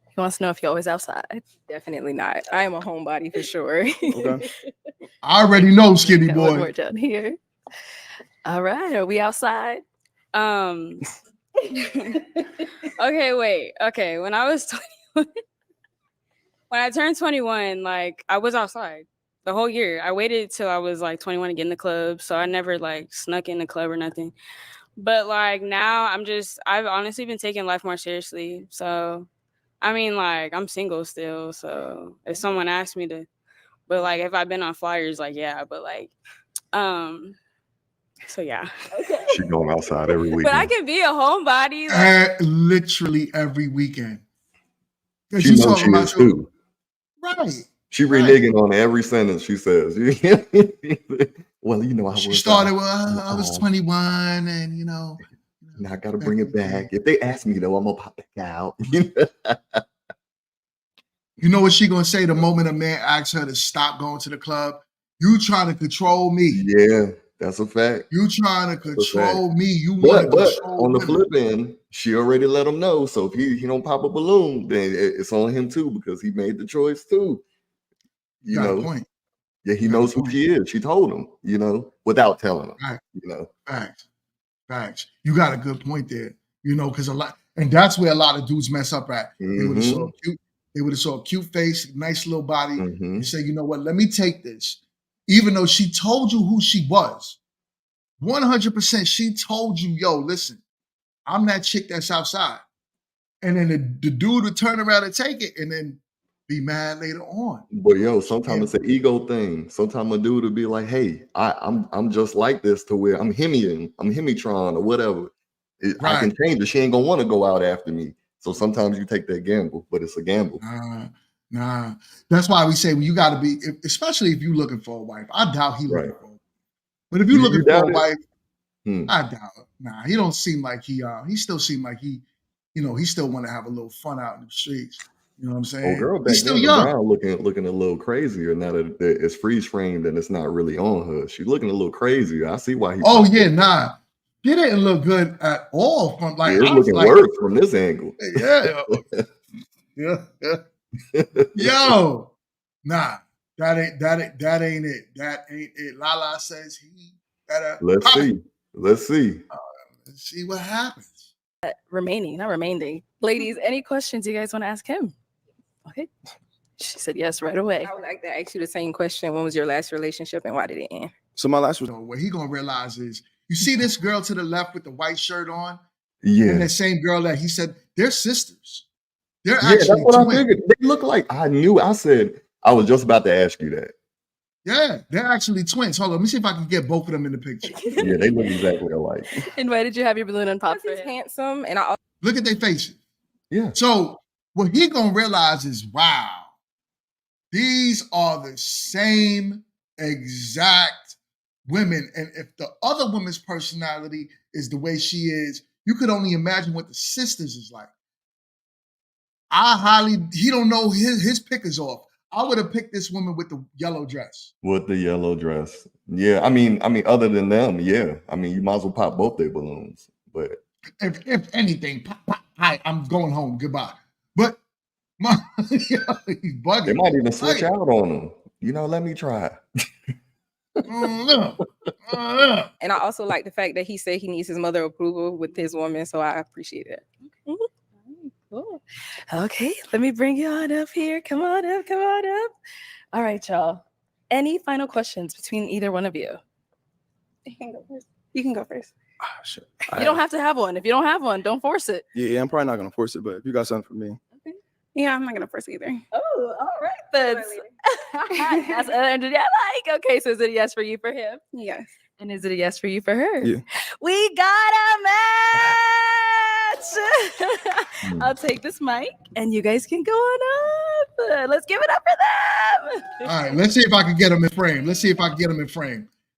He wants to know if you're always outside. Definitely not. I am a homebody for sure. Okay. I already know, Skinny Got one Boy. more down here. All right, are we outside? Okay, wait. Okay, when I was 21, when I turned 21, like I was outside the whole year. I waited till I was like 21 to get in the club, so I never like snuck in the club or nothing. But like now, I've honestly been taking life more seriously. So, I mean, like I'm single still. So if someone asked me to, but like if I've been on flyers, like yeah, but like, so yeah. She going outside every weekend. But I can be a homebody. Like, Literally every weekend. She knows she is too. Right. She reneging on every sentence she says. Well, I She was. started with, I was 21 and, Now I got to bring it back. If they ask me, though, I'm going to pop back out. You know what she going to say the moment a man asks her to stop going to the club? You trying to control me. Yeah, that's a fact. You trying to control me. You But want to control on the women. flip end, she already let him know. So if he don't pop a balloon, then it's on him too because he made the choice too. You Got a know, point. yeah, he knows who she is. She told him, without telling him. Right. Facts. You got a good point there. Because and that's where a lot of dudes mess up at. They would have saw cute. They would have saw a cute face, nice little body, and say, you know what? Let me take this. Even though she told you who she was, 100%, she told you, yo, listen, I'm that chick that's outside. And then the dude would turn around and take it and then be mad later on. But sometimes it's an ego thing. Sometimes a dude will be like, hey, I'm just like this to where I'm Hemitron or whatever. I can change it. She ain't gonna want to go out after me. So sometimes you take that gamble, but it's a gamble. Nah. That's why we say you got to be, especially if you're looking for a wife. I doubt he looking for a wife. But if you're looking for a wife, I doubt it. Nah, he don't seem like he still seem like he still want to have a little fun out in the streets. You know what I'm saying? Oh, girl, back He's still then, young. Brown looking a little crazier now that it's freeze framed and it's not really on her. She's looking a little crazier. I see why he. Oh yeah, nah. She didn't look good at all. From like, it's looking worse from this angle. Yeah. Yo, nah, that ain't it. That ain't it. Lala says he better. Let's see. Let's see what happens. Not remaining. Ladies, any questions you guys want to ask him? Okay. She said yes right away. I would like to ask you the same question. When was your last relationship and why did it end? So my last was what he gonna realize is, you see this girl to the left with the white shirt on, Yeah. and that same girl that he said they're sisters. They're Yeah, that's actually what I twins. figured. They look like I knew. I said I was just about to ask you that. Yeah, they're actually twins. Hold on, let me see if I can get both of them in the picture. Yeah, they look exactly alike. And why did you have your balloon unpopped? He's handsome, and I Look at their faces. Yeah. So what he gonna realize is, wow, these are the same exact women. And if the other woman's personality is the way she is, you could only imagine what the sisters is like. He don't know his pick is off. I would have picked this woman with the yellow dress. With the yellow dress. Yeah, I mean, other than them, yeah. I mean, you might as well pop both their balloons. But If anything, pop, hi, I'm going home. Goodbye. But he's bugging. they might even switch out on them. Let me try. and I also like the fact that he said he needs his mother approval with his woman, so I appreciate it. Cool. Okay, let me bring you on up here. Come on up. All right, y'all. Any final questions between either one of you? You can go first. Oh, shit. You don't have to have one. If you don't have one, don't force it. Yeah, I'm probably not gonna force it, but if you got something for me. Yeah, I'm not gonna force either. Oh, all right then. That's energy I like. Okay, so is it a yes for you for him? Yes. And is it a yes for you for her? Yeah. We got a match. I'll take this mic and you guys can go on up. Let's give it up for them. All right, let's see if I can get them in frame.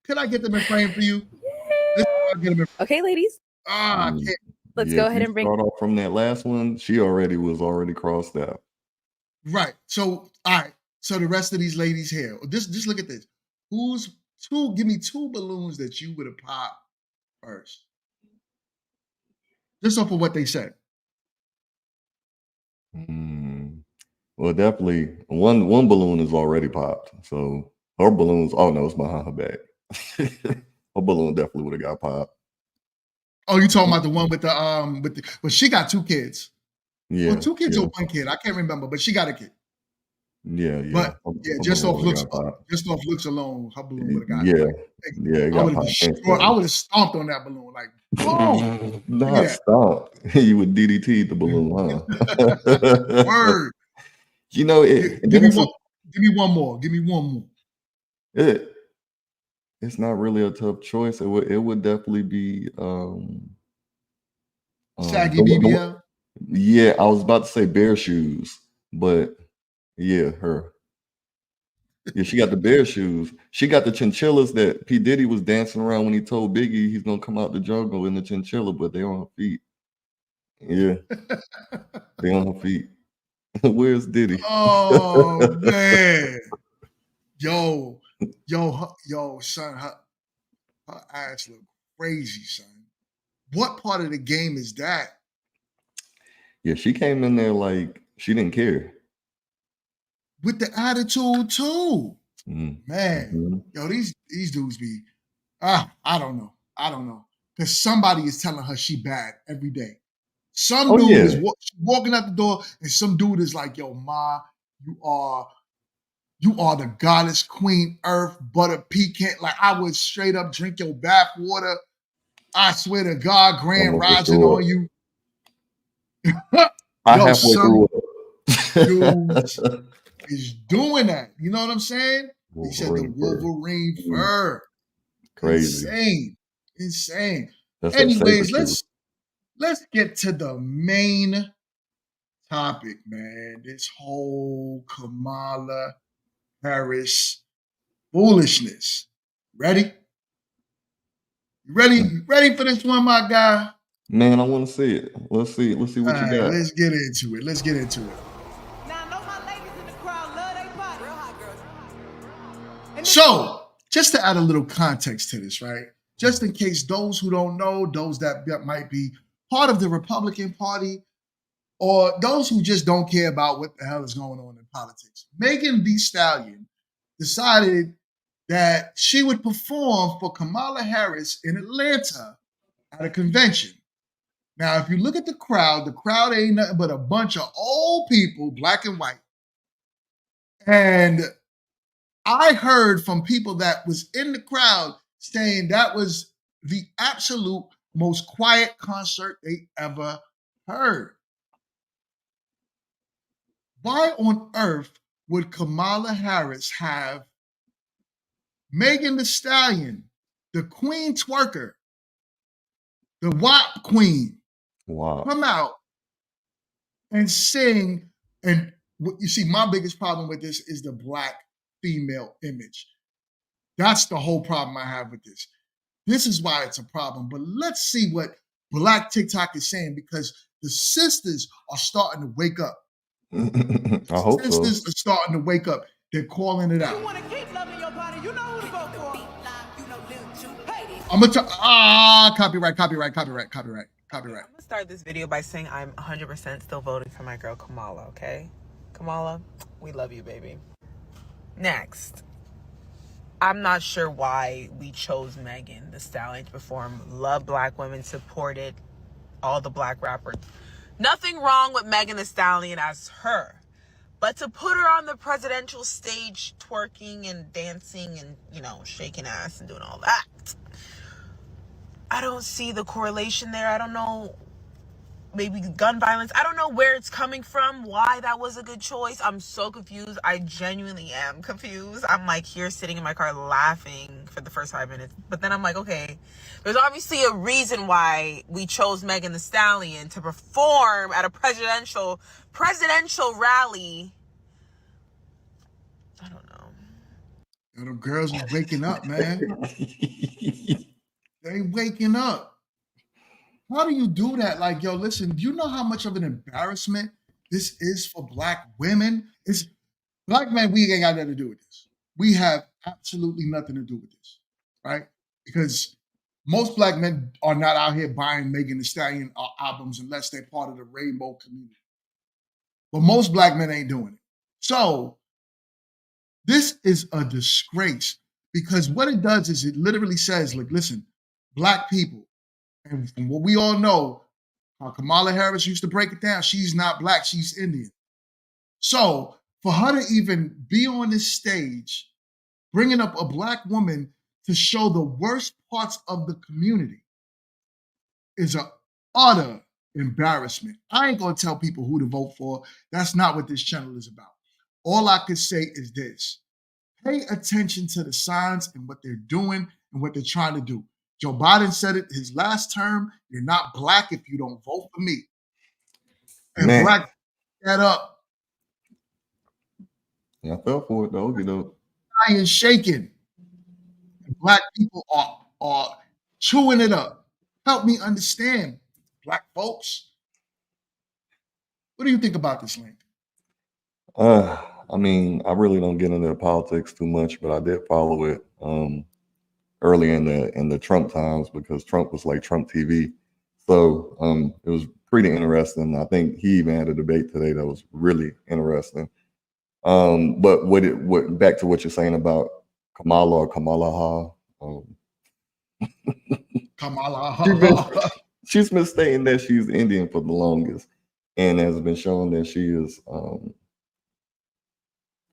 Could I get them in frame for you? Okay, ladies. I can't. Let's go ahead and bring. Start off from that last one. She was already crossed out. Right. So, all right. So the rest of these ladies here, just look at this. Give me two balloons that you would have popped first. Just off of what they said. Well, definitely one balloon is already popped. So her balloons, oh no, it's behind her back. Her balloon definitely would have got popped. Oh, you talking about the one with but she got two kids. Yeah. Well, two kids or one kid. I can't remember, but she got a kid. Yeah. But her just balloon off would've got popped. alone, her balloon would have got it got popped. I would have stomped on that balloon like, boom. Not stop. You would DDT the balloon, huh? Word. Give me one more. It's not really a tough choice. It would definitely be Saggy BBL. Yeah, I was about to say Bear Shoes, but yeah, her. Yeah, she got the bear shoes. She got the chinchillas that P. Diddy was dancing around when he told Biggie he's gonna come out the jungle in the chinchilla, but they on her feet. Yeah, they on her feet. Where's Diddy? Oh man, yo, son, her ass look crazy, son. What part of the game is that? Yeah, she came in there like she didn't care. With the attitude too. Man, Mm-hmm. yo, these dudes be, I don't know. Because somebody is telling her she bad every day. Some dude is walking out the door and some dude is like, yo, Ma, you are the goddess queen, earth, butter, pecan. Like, I would straight up drink your bath water. I swear to God, grand rising on you. I halfway through it. Dudes is doing that. You know what I'm saying? He said the Wolverine fur. Crazy. Insane. That's Anyways, let's get to the main topic, man. This whole Kamala Harris foolishness. Ready? You ready for this one, my guy? Man, I want to see it. Let's see what you got. Let's get into it. So, just to add a little context to this, right? Just in case those who don't know, those that might be part of the Republican Party, or those who just don't care about what the hell is going on in politics. Megan Thee Stallion decided that she would perform for Kamala Harris in Atlanta at a convention. Now, if you look at the crowd ain't nothing but a bunch of old people, black and white. And I heard from people that was in the crowd saying that was the absolute most quiet concert they ever heard. Why on earth would Kamala Harris have Megan Thee Stallion, the queen twerker, the WAP queen, come out and sing? And you see, my biggest problem with this is the black female image. That's the whole problem I have with this. This is why it's a problem. But let's see what Black TikTok is saying, because the sisters are starting to wake up. I hope so. Sisters are starting to wake up. They're calling it out. I'm gonna copyright. I'm gonna start this video by saying I'm 100% still voting for my girl Kamala, okay? Kamala, we love you, baby. Next, I'm not sure why we chose Megan Thee Stallion to perform. Love black women, supported all the black rappers. Nothing wrong with Megan Thee Stallion as her. But to put her on the presidential stage twerking and dancing and, shaking ass and doing all that, I don't see the correlation there. I don't know, maybe gun violence. I don't know where it's coming from, why that was a good choice. I'm so confused. I genuinely am confused. I'm like here sitting in my car laughing for the first 5 minutes. But then I'm like, okay, there's obviously a reason why we chose Megan Thee Stallion to perform at a presidential rally. I don't know. Them girls are waking up, man. They waking up. How do you do that? Like, yo, listen, do you know how much of an embarrassment this is for black women? It's black men, we ain't got nothing to do with this. We have absolutely nothing to do with this, right? Because most black men are not out here buying Megan Thee Stallion albums unless they're part of the rainbow community. But most black men ain't doing it. So this is a disgrace, because what it does is it literally says, like, listen, black people, and from what we all know, how Kamala Harris used to break it down, she's not black, she's Indian. So for her to even be on this stage, bringing up a black woman to show the worst parts of the community is an utter embarrassment. I ain't gonna tell people who to vote for. That's not what this channel is about. All I can say is this: pay attention to the signs and what they're doing and what they're trying to do. Joe Biden said it his last term: you're not black if you don't vote for me. And Man. black that up. Yeah, I fell for it though, Iron shaking. And black people are chewing it up. Help me understand, black folks. What do you think about this, Link? I mean, I really don't get into politics too much, but I did follow it early in the Trump times, because Trump was like Trump TV. So it was pretty interesting. I think he even had a debate today that was really interesting. But what back to what you're saying about Kamala or Kamala, Kamala. She's been stating that she's Indian for the longest, and has been shown that she is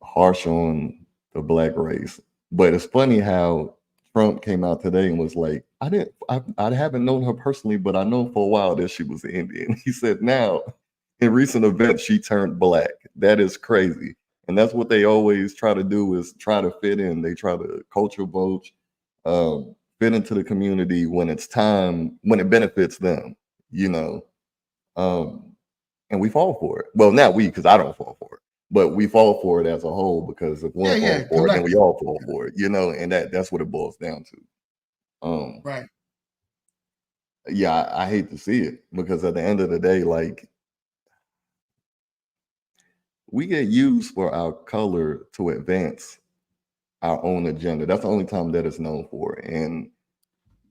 harsh on the black race. But it's funny how Trump came out today and was like, I haven't known her personally, but I know for a while that she was Indian. He said now, in recent events, she turned black. That is crazy. And that's what they always try to do, is try to fit in. They try to culture vote, fit into the community when it's time, when it benefits them, and we fall for it. Well, not we, because I don't fall for it, but we fall for it as a whole, because if one falls for it, then we all fall for it, and that's what it boils down to. Right. Yeah, I hate to see it, because at the end of the day, like, we get used for our color to advance our own agenda. That's the only time that it's known for. And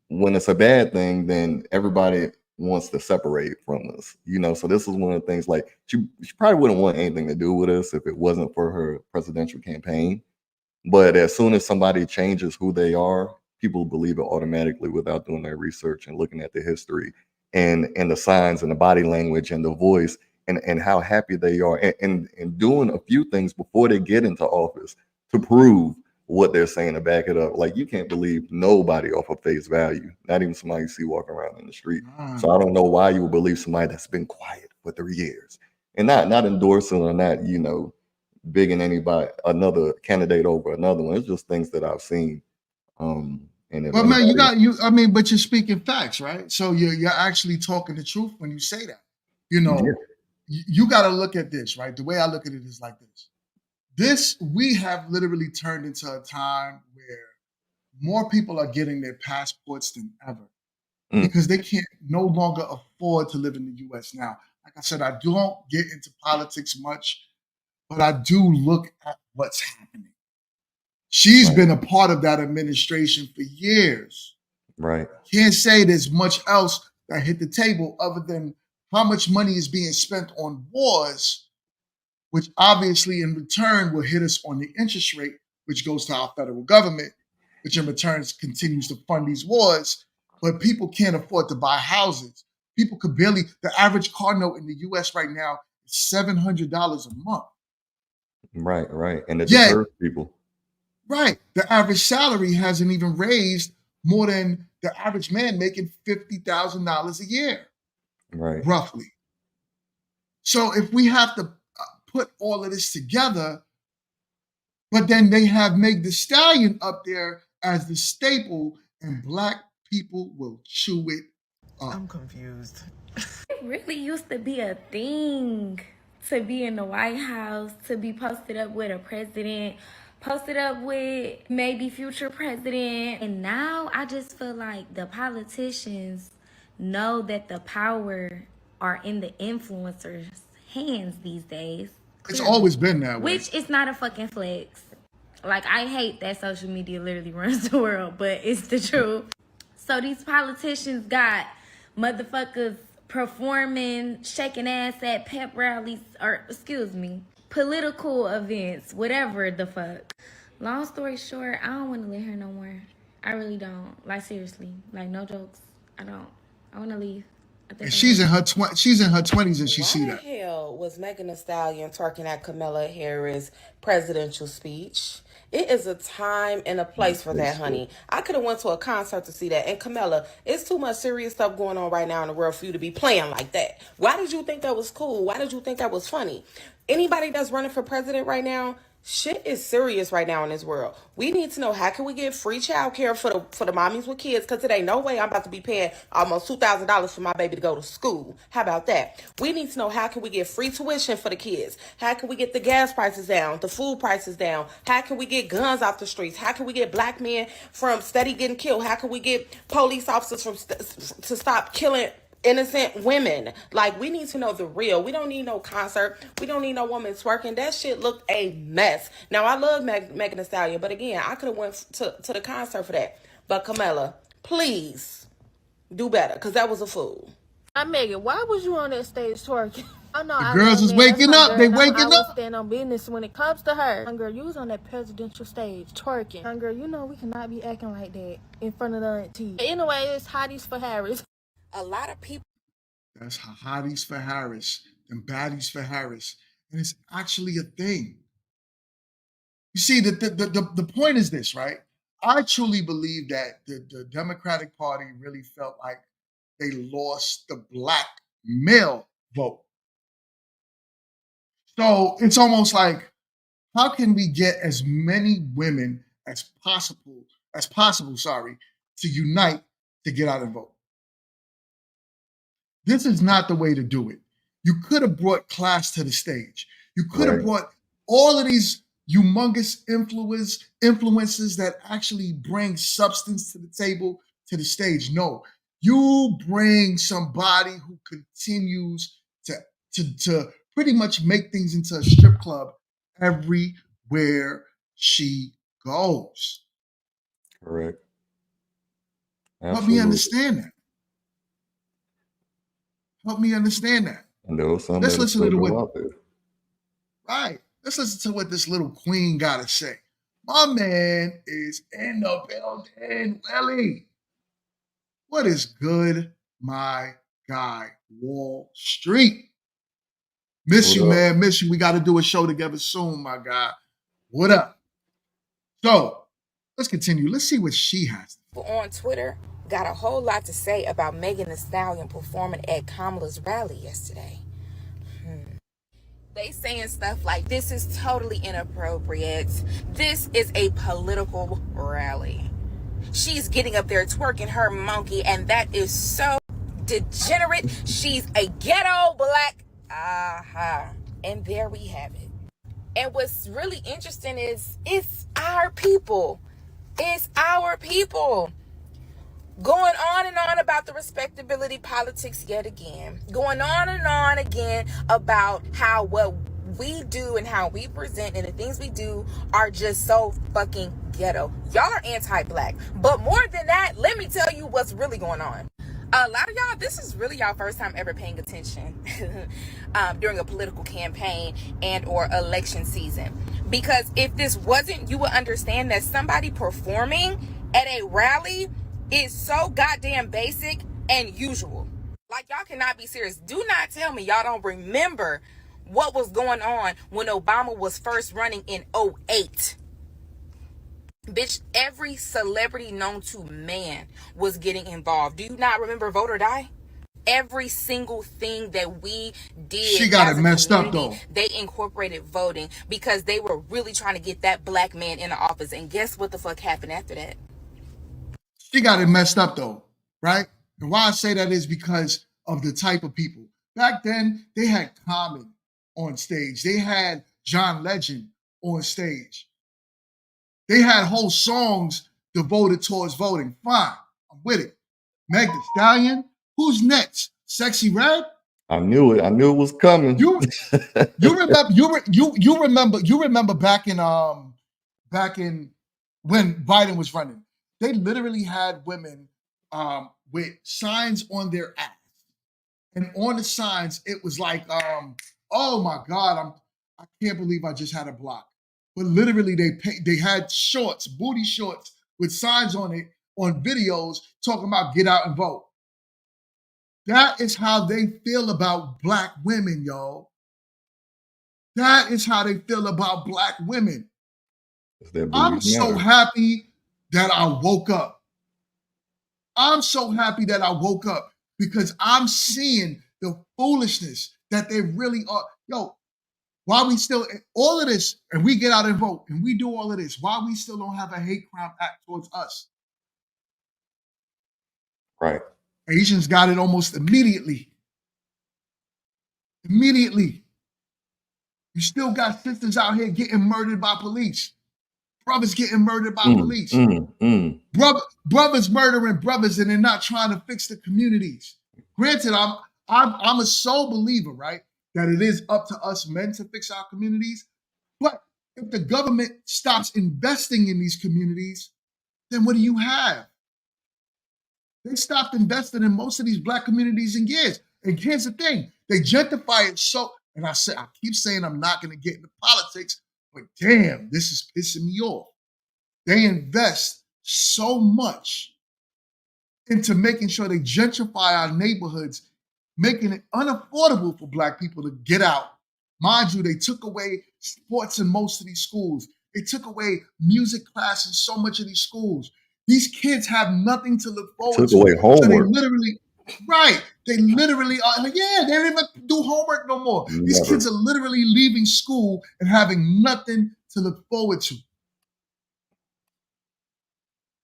when it's a bad thing, then everybody wants to separate from us, So this is one of the things, like, she probably wouldn't want anything to do with us if it wasn't for her presidential campaign. But as soon as somebody changes who they are, people believe it automatically without doing their research and looking at the history. and the signs and the body language and the voice and how happy they are and doing a few things before they get into office to prove what they're saying to back it up. Like, you can't believe nobody off of face value, not even somebody you see walking around in the street. So I don't know why you would believe somebody that's been quiet for 3 years and not endorsing or not, you know, bigging anybody, another candidate over another one. It's just things that I've seen. And if But man, anybody, I mean, but you're speaking facts, right? So you're actually talking the truth when you say that. You know, you got to look at this, right? The way I look at it is like this. We have literally turned into a time where more people are getting their passports than ever because they can't no longer afford to live in the US now. Like I said, I don't get into politics much, but I do look at what's happening. She's been a part of that administration for years. Right. Can't say there's much else that hit the table other than how much money is being spent on wars, which obviously in return will hit us on the interest rate, which goes to our federal government, which in return continues to fund these wars. But people can't afford to buy houses. People could barely, the average car note in the US right now is $700 a month. Right. And it deters people. Right. The average salary hasn't even raised more than the average man making $50,000 a year. Right. Roughly. So if we have to put all of this together, but then they have Meg Thee Stallion up there as the staple, and Black people will chew it up. I'm confused. It really used to be a thing to be in the White House, to be posted up with a president, posted up with maybe future president. And now I just feel like the politicians know that the power are in the influencers' hands these days. It's always been that way. Which is not a fucking flex. Like, I hate that social media literally runs the world, but it's the truth. So these politicians got motherfuckers performing, shaking ass at pep rallies, or political events, whatever the fuck. Long story short, I don't want to live here no more. I really don't. Like, seriously. Like, no jokes. I don't. I want to leave. And she's in her 20s and she see that. Why the hell was Megan Thee Stallion twerking at Kamala Harris' presidential speech? It is a time and a place for that, honey. I could have went to a concert to see that. And Kamala, it's too much serious stuff going on right now in the world for you to be playing like that. Why did you think that was cool? Why did you think that was funny? Anybody that's running for president right now, shit is serious right now in this world. We need to know, how can we get free child care for the mommies with kids? Because it ain't no way I'm about to be paying almost $2,000 for my baby to go to school. How about that? We need to know, how can we get free tuition for the kids? How can we get the gas prices down, the food prices down? How can we get guns off the streets? How can we get black men from steady getting killed? How can we get police officers to stop killing innocent women? Like, we need to know the real. We don't need no concert. We don't need no woman twerking. That shit looked a mess. Now, I love Megan Thee Stallion, but again, I could have went to the concert for that. But Kamala, please do better, because that was a fool. Megan, why was you on that stage twerking? Oh no, the girls is waking up. They waking I up. stand on business when it comes to her. Girl, you was on that presidential stage twerking. Girl, you know we cannot be acting like that in front of the auntie. Anyway, it's hotties for Harris. A lot of people. That's hotties for Harris and baddies for Harris. And it's actually a thing. You see, the point is this, right? I truly believe that the Democratic Party really felt like they lost the Black male vote. So it's almost like, how can we get as many women as possible, to unite to get out and vote? This is not the way to do it. You could have brought class to the stage. You could have brought all of these humongous influences that actually bring substance to the table to the stage. No, you bring somebody who continues to pretty much make things into a strip club everywhere she goes. Correct. Help me understand that. Help me understand that. And there was some Let's that listen still to go what. out there. Right. Let's listen to what this little queen got to say. My man is in the building, Willie. What is good, my guy, Wall Street. Miss What you, up? man. Miss you. We got to do a show together soon, my guy. What up? So let's continue. Let's see what she has. On Twitter got a whole lot to say about Megan Thee Stallion performing at Kamala's rally yesterday. They saying stuff like, this is totally inappropriate. This is a political rally. She's getting up there twerking her monkey, and that is so degenerate. She's a ghetto black. And there we have it. And what's really interesting is it's our people. It's our people. Going on and on about the respectability politics yet again. Going on and on again about how what we do and how we present and the things we do are just so fucking ghetto. Y'all are anti-black. But more than that, let me tell you what's really going on. A lot of y'all, this is really y'all first time ever paying attention during a political campaign and or election season. Because if this wasn't, you would understand that somebody performing at a rally is so goddamn basic and usual. Like, y'all cannot be serious. Do not tell me y'all don't remember what was going on when Obama was first running in 2008. Bitch, every celebrity known to man was getting involved. Do you not remember Vote or Die? Every single thing that we did, she got as it a messed up community, though. they incorporated voting because they were really trying to get that black man in the office. And guess what the fuck happened after that? She got it messed up though, right? And why I say that is because of the type of people. Back then, they had Common on stage. They had John Legend on stage. They had whole songs devoted towards voting. Fine, I'm with it. Meg Thee Stallion, who's next? Sexy Red? I knew it. I knew it was coming. You remember back in when Biden was running, they literally had women with signs on their ass. And on the signs, it was like, oh my God, I can't believe I just had a block. But literally, they had shorts, booty shorts with signs on it, on videos talking about get out and vote. That is how they feel about black women, y'all. That is how they feel about black women. I'm so happy that I woke up. I'm so happy that I woke up because I'm seeing the foolishness that they really are. Yo, why we still, all of this, and we get out and vote, and we do all of this, why we still don't have a hate crime act towards us? Right. Asians got it almost immediately. Immediately. You still got sisters out here getting murdered by police. Brothers getting murdered by police. Brothers murdering brothers, and they're not trying to fix the communities. Granted, I'm a sole believer, right, that it is up to us men to fix our communities. But if the government stops investing in these communities, then what do you have? They stopped investing in most of these black communities in years. And here's the thing, they gentrify it so, and I keep saying I'm not going to get into politics, but damn, this is pissing me off. They invest so much into making sure they gentrify our neighborhoods, making it unaffordable for black people to get out. Mind you, they took away sports in most of these schools. They took away music class in so much of these schools. These kids have nothing to look forward to. Took away homework. So they literally are like, yeah, they don't even do homework no more. Never. These kids are literally leaving school and having nothing to look forward to.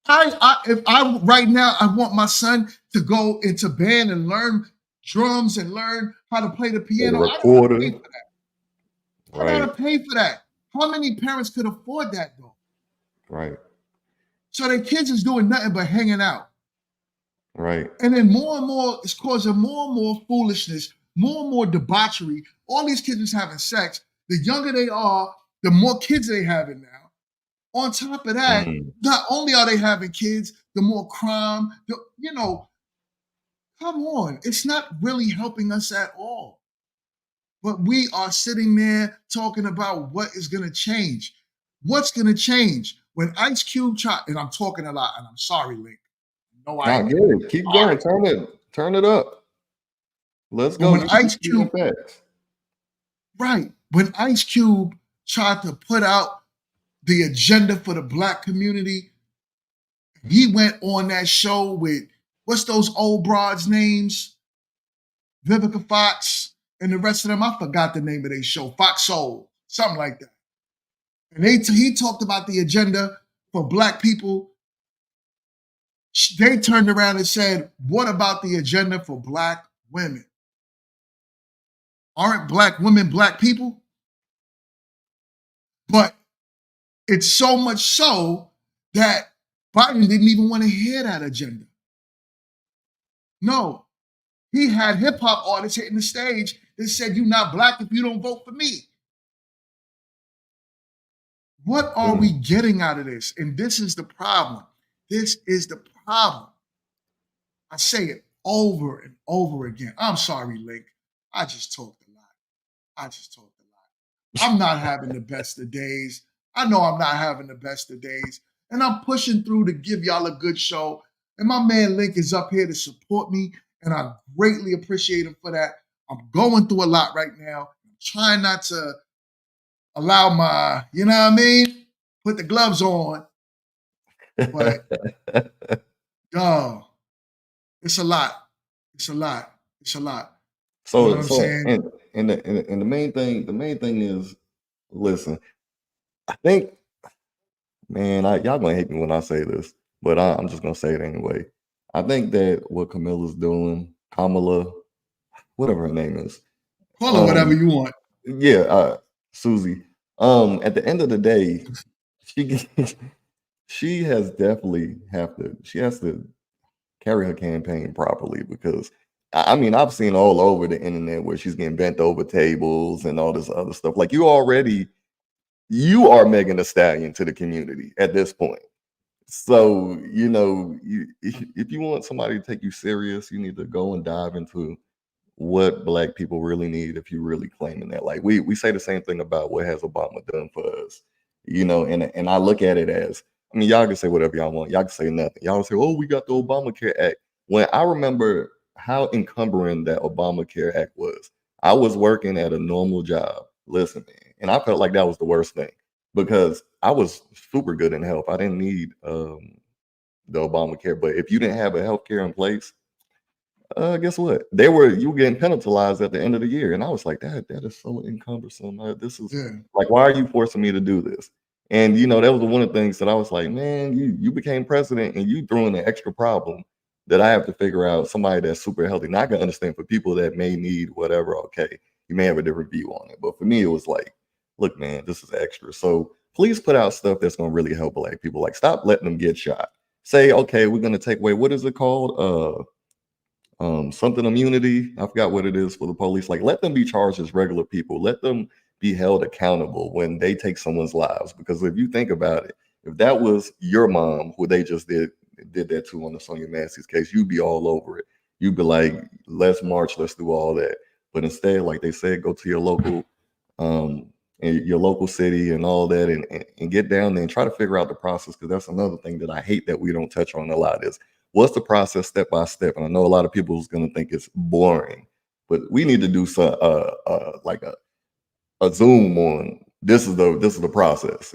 If I right now, I want my son to go into band and learn drums and learn how to play the piano. I gotta pay for that. Right. I gotta pay for that. How many parents could afford that though? Right. So their kids is doing nothing but hanging out. Right. And then more and more, it's causing more and more foolishness, more and more debauchery. All these kids is having sex. The younger they are, the more kids they having now. On top of that, not only are they having kids, the more crime, come on. It's not really helping us at all. But we are sitting there talking about what is going to change. What's going to change? When Ice Cube and I'm talking a lot, and I'm sorry, Link. No, I get it. Keep going. Turn it up. Let's But go. when You Ice speaking Cube, facts. right, when Ice Cube tried to put out the agenda for the black community, he went on that show with what's those old broads' names? Vivica Fox and the rest of them. I forgot the name of their show, Fox Soul, something like that. And he talked about the agenda for black people. They turned around and said, "What about the agenda for black women? Aren't black women black people?" But it's so much so that Biden didn't even want to hear that agenda. No, he had hip hop artists hitting the stage that said, "You're not black if you don't vote for me." What are we getting out of this? And this is the problem. This is the problem. I say it over and over again. I'm sorry, Link. I just talked a lot. I'm not having the best of days. I know I'm not having the best of days. And I'm pushing through to give y'all a good show. And my man Link is up here to support me. And I greatly appreciate him for that. I'm going through a lot right now. I'm trying not to allow my, you know what I mean? Put the gloves on. But, it's a lot. It's a lot. It's a lot. You know what I'm saying? And the main thing is, listen, I think, man, y'all gonna hate me when I say this, but I'm just gonna say it anyway. I think that what Camilla's doing, Kamala, whatever her name is, Call her whatever you want. Yeah, Susie. At the end of the day, she she has to carry her campaign properly because I mean I've seen all over the internet where she's getting bent over tables and all this other stuff. Like you are Megan Thee Stallion to the community at this point. So if you want somebody to take you serious, you need to go and dive into what black people really need if you really claiming that. Like we say the same thing about what has Obama done for us, and I look at it as, I mean, y'all can say whatever y'all want. Y'all can say nothing. Y'all say, oh, we got the Obamacare Act. When I remember how encumbering that Obamacare Act was, I was working at a normal job. Listen, man, and I felt like that was the worst thing because I was super good in health. I didn't need the Obamacare, but if you didn't have a health care in place, guess what? You were getting penalized at the end of the year, and I was like, that is so encumbersome. This is like, why are you forcing me to do this? And that was one of the things that I was like, man, you became president and you threw in an extra problem that I have to figure out. Somebody that's super healthy. Now I can understand for people that may need whatever. Okay, you may have a different view on it, but for me, it was like, look, man, this is extra. So please put out stuff that's gonna really help black people. Like, stop letting them get shot. Say, okay, we're gonna take away, what is it called? Something immunity. I forgot what it is for the police. Like, let them be charged as regular people. Let them be held accountable when they take someone's lives. Because if you think about it, if that was your mom, who they just did that to on the Sonia Massey's case, you'd be all over it. You'd be like, let's march, let's do all that. But instead, like they said, go to your local and your local city and all that and get down there and try to figure out the process, because that's another thing that I hate that we don't touch on a lot is, what's the process step by step? And I know a lot of people is going to think it's boring, but we need to do some like a Zoom on this is the process,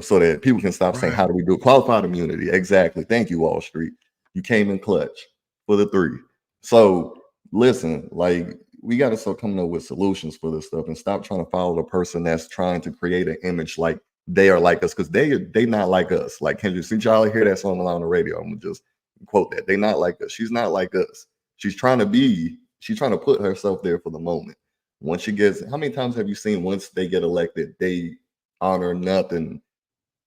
so that people can stop saying, how do we do it? Qualified immunity. Exactly. Thank you, Wall Street. You came in clutch for the 3. So listen, like, we got to start coming up with solutions for this stuff and stop trying to follow the person that's trying to create an image like they are like us, because they not like us. Like, can you see y'all hear that song on the radio? I'm gonna just quote that. They not like us. She's not like us. She's trying to put herself there for the moment. Once she gets, how many times have you seen once they get elected, they honor nothing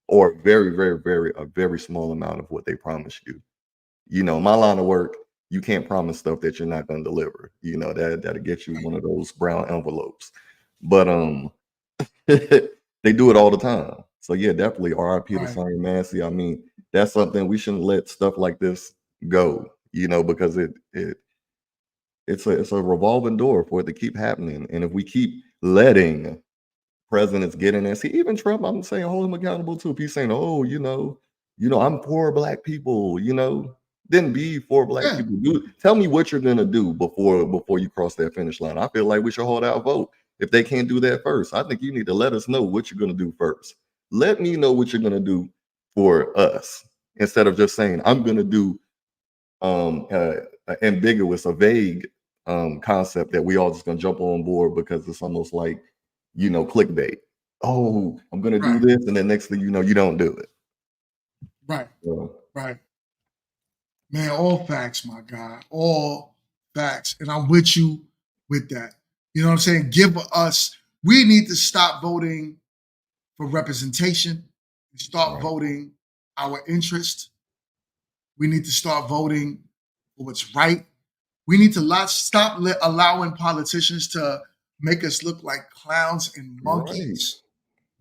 or very, very, very, a very small amount of what they promised you? My line of work, you can't promise stuff that you're not going to deliver. That'll get you one of those brown envelopes. But they do it all the time. So yeah, definitely RIP to Sonya Massey. I mean, that's something we shouldn't let stuff like this go, because it's a revolving door for it to keep happening. And if we keep letting presidents get in there, see, even Trump, I'm saying, hold him accountable too. If he's saying, oh, I'm poor black people, then be for black Yeah. people. Tell me what you're gonna do before you cross that finish line. I feel like we should hold our vote. If they can't do that first, I think you need to let us know what you're gonna do first. Let me know what you're gonna do for us instead of just saying I'm gonna do ambiguous, a vague concept that we all just gonna jump on board because it's almost like, clickbait. Oh, I'm gonna do Right. this, and then next thing you know, you don't do it. Right. So, Right. Man, all facts, my guy. All facts. And I'm with you with that. You know what I'm saying? We need to stop voting for representation and start Right. voting our interest. We need to start voting for what's right. We need to stop allowing politicians to make us look like clowns and monkeys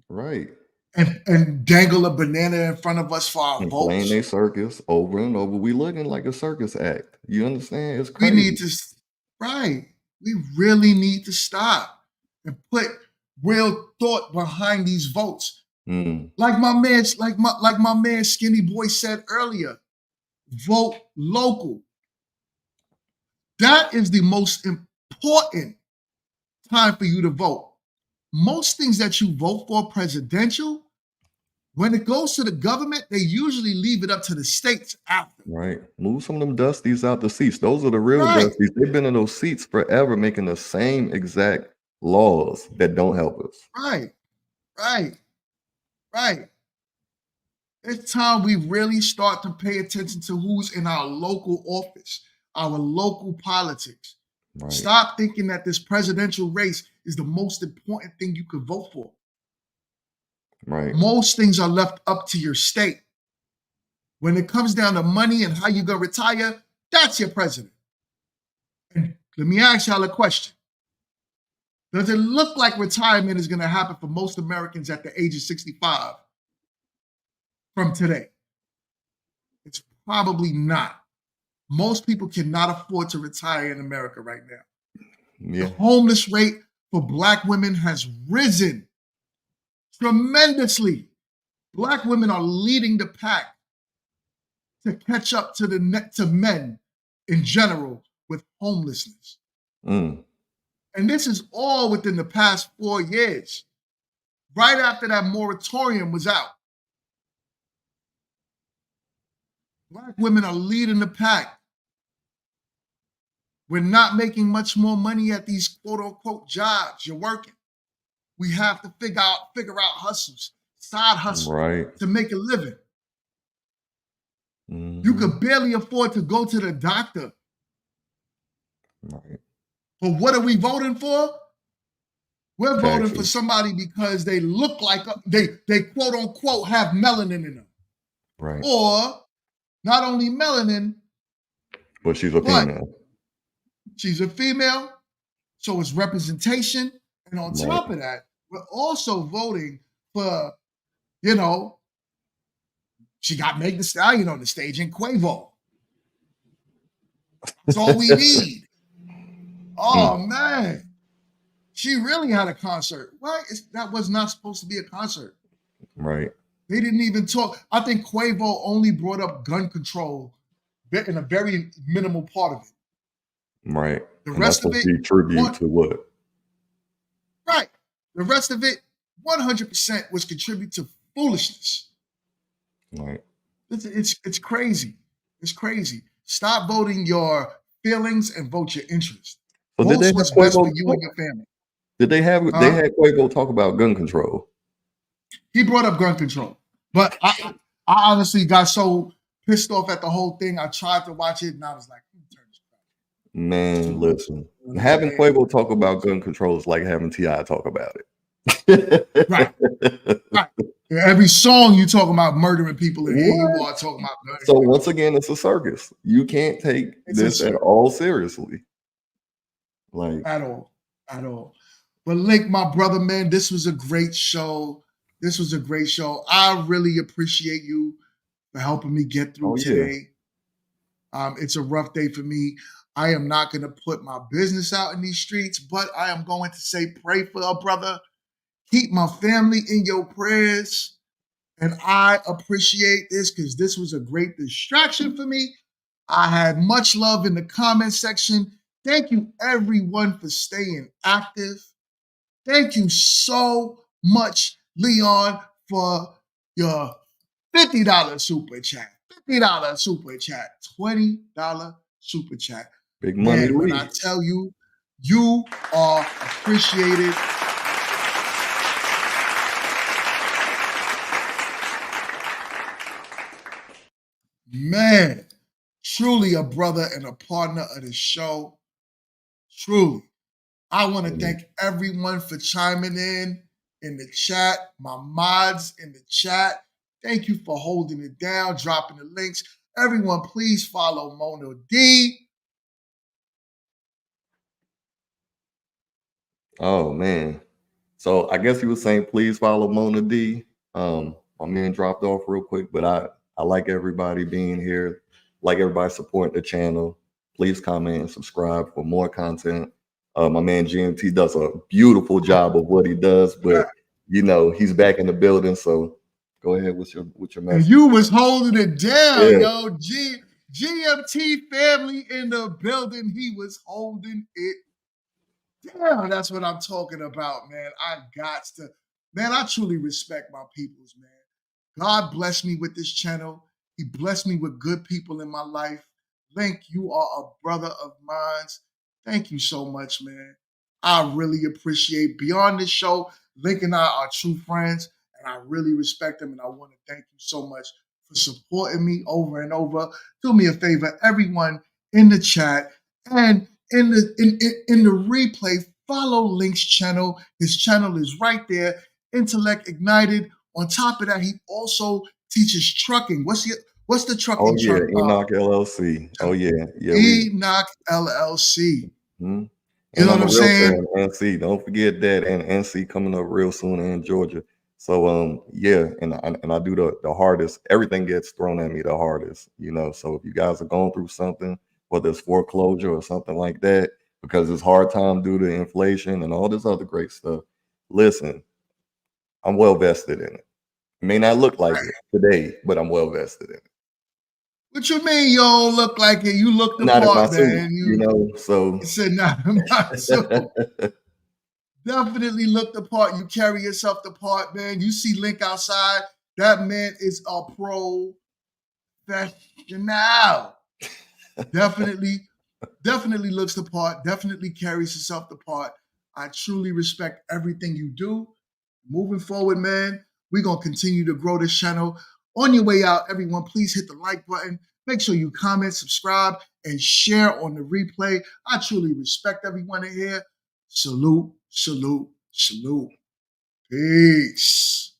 Right. and dangle a banana in front of us for our And playing a votes. circus over and over. We looking like a circus act. You understand? It's We crazy. need to, right. We really need to stop and put real thought behind these votes. Mm, Like my man Skinny Boy said earlier, vote local. That is the most important time for you to vote. Most things that you vote for presidential, when it goes to the government, they usually leave it up to the states after. right. Move some of them dusties out the seats. Those are the real Right. dusties. They've been in those seats forever making the same exact laws that don't help us. Right. Right. Right. It's time we really start to pay attention to who's in our local office, our local politics. Right. Stop thinking that this presidential race is the most important thing you could vote for. Right. Most things are left up to your state. When it comes down to money and how you're going to retire, that's your president. And let me ask y'all a question. Does it look like retirement is going to happen for most Americans at the age of 65 from today? It's probably not. Most people cannot afford to retire in America right now. Yeah. The homeless rate for Black women has risen tremendously. Black women are leading the pack to catch up to men in general with homelessness. Mm, And this is all within the past 4 years, right after that moratorium was out. Black women are leading the pack. We're not making much more money at these quote unquote jobs. You're working. We have to figure out hustles, side hustles right. to make a living. Mhm. You could barely afford to go to the doctor. Right. But what are we voting for? We're voting for Taxes. somebody because they look like they quote unquote have melanin in them. Right. Or not only melanin, But she's a but female. she's a female, so it's representation. And on Right. top of that, we're also voting for, she got Meg Thee Stallion on the stage in Quavo. That's all we need. Oh, man. She really had a concert. Why? That was not supposed to be a concert. Right. They didn't even talk. I think Quavo only brought up gun control in a very minimal part of it. Right. The And that's rest of supposed it, to be tribute to what? right. The rest of it, 100% was contribute to foolishness. Right. It's crazy. It's crazy. Stop voting your feelings and vote your interest. So did Vote they have what's best for Quavo you talk? and your family. Did they have they had Quavo talk about gun control? He brought up gun control, but I honestly got so pissed off at the whole thing. I tried to watch it and I was like, Man, listen. Having Quavo talk about gun control is like having T.I. talk about it. Right. Right. Every song you talking about murdering people, and here you are talking about gun So control. once again, it's a circus. You can't take this at all seriously. Like At all. At all. But Link, my brother, man, this was a great show. This was a great show. I really appreciate you for helping me get through today. It's a rough day for me. I am not going to put my business out in these streets, but I am going to say pray for a brother. Keep my family in your prayers. And I appreciate this because this was a great distraction for me. I had much love in the comment section. Thank you everyone for staying active. Thank you so much, Leon, for your $50 super chat, $50 super chat, $20 super chat. Big money, Man, when Lee. I tell you, you are appreciated. Man, truly a brother and a partner of the show. Truly. I want to thank everyone for chiming in the chat, my mods in the chat. Thank you for holding it down, dropping the links. Everyone, please follow Mona D. Oh man. So I guess you were saying please follow Mona D. My man dropped off real quick, but I like everybody being here, like everybody supporting the channel. Please comment and subscribe for more content. My man GMT does a beautiful job of what he does, but you know he's back in the building. So go ahead with your message. And you was holding it down, Yeah. yo. GMT family in the building. He was holding it down. That's what I'm talking about, man. I truly respect my peoples, man. God bless me with this channel. He blessed me with good people in my life. Link, you are a brother of mine. Thank you so much, man. I really appreciate. Beyond this show, Link and I are true friends, and I really respect him, and I want to thank you so much for supporting me over and over. Do me a favor, everyone in the chat and in the replay, follow Link's channel. His channel is right there, Intellect Ignited. On top of that, he also teaches trucking. What's the trucking? Oh yeah, Enoch LLC. Oh yeah, Enoch LLC. Mm-hmm. You know I'm what a I'm realtor saying? in NC. Don't forget that, and NC coming up real soon in Georgia. So yeah, and I do the hardest. Everything gets thrown at me the hardest, you know. So if you guys are going through something, whether it's foreclosure or something like that, because it's hard time due to inflation and all this other great stuff, listen, I'm well vested in it. It may not look like it today, but I'm well vested in it. What you mean you don't look like it? You look the Not in my part, suit, man. you know. So you said not in my suit. Definitely look the part. You carry yourself the part, man. You see Link outside. That man is a professional. Definitely looks the part. Definitely carries himself the part. I truly respect everything you do. Moving forward, man, we're going to continue to grow this channel. On your way out, everyone, please hit the like button. Make sure you comment, subscribe, and share on the replay. I truly respect everyone in here. Salute, salute, salute. Peace.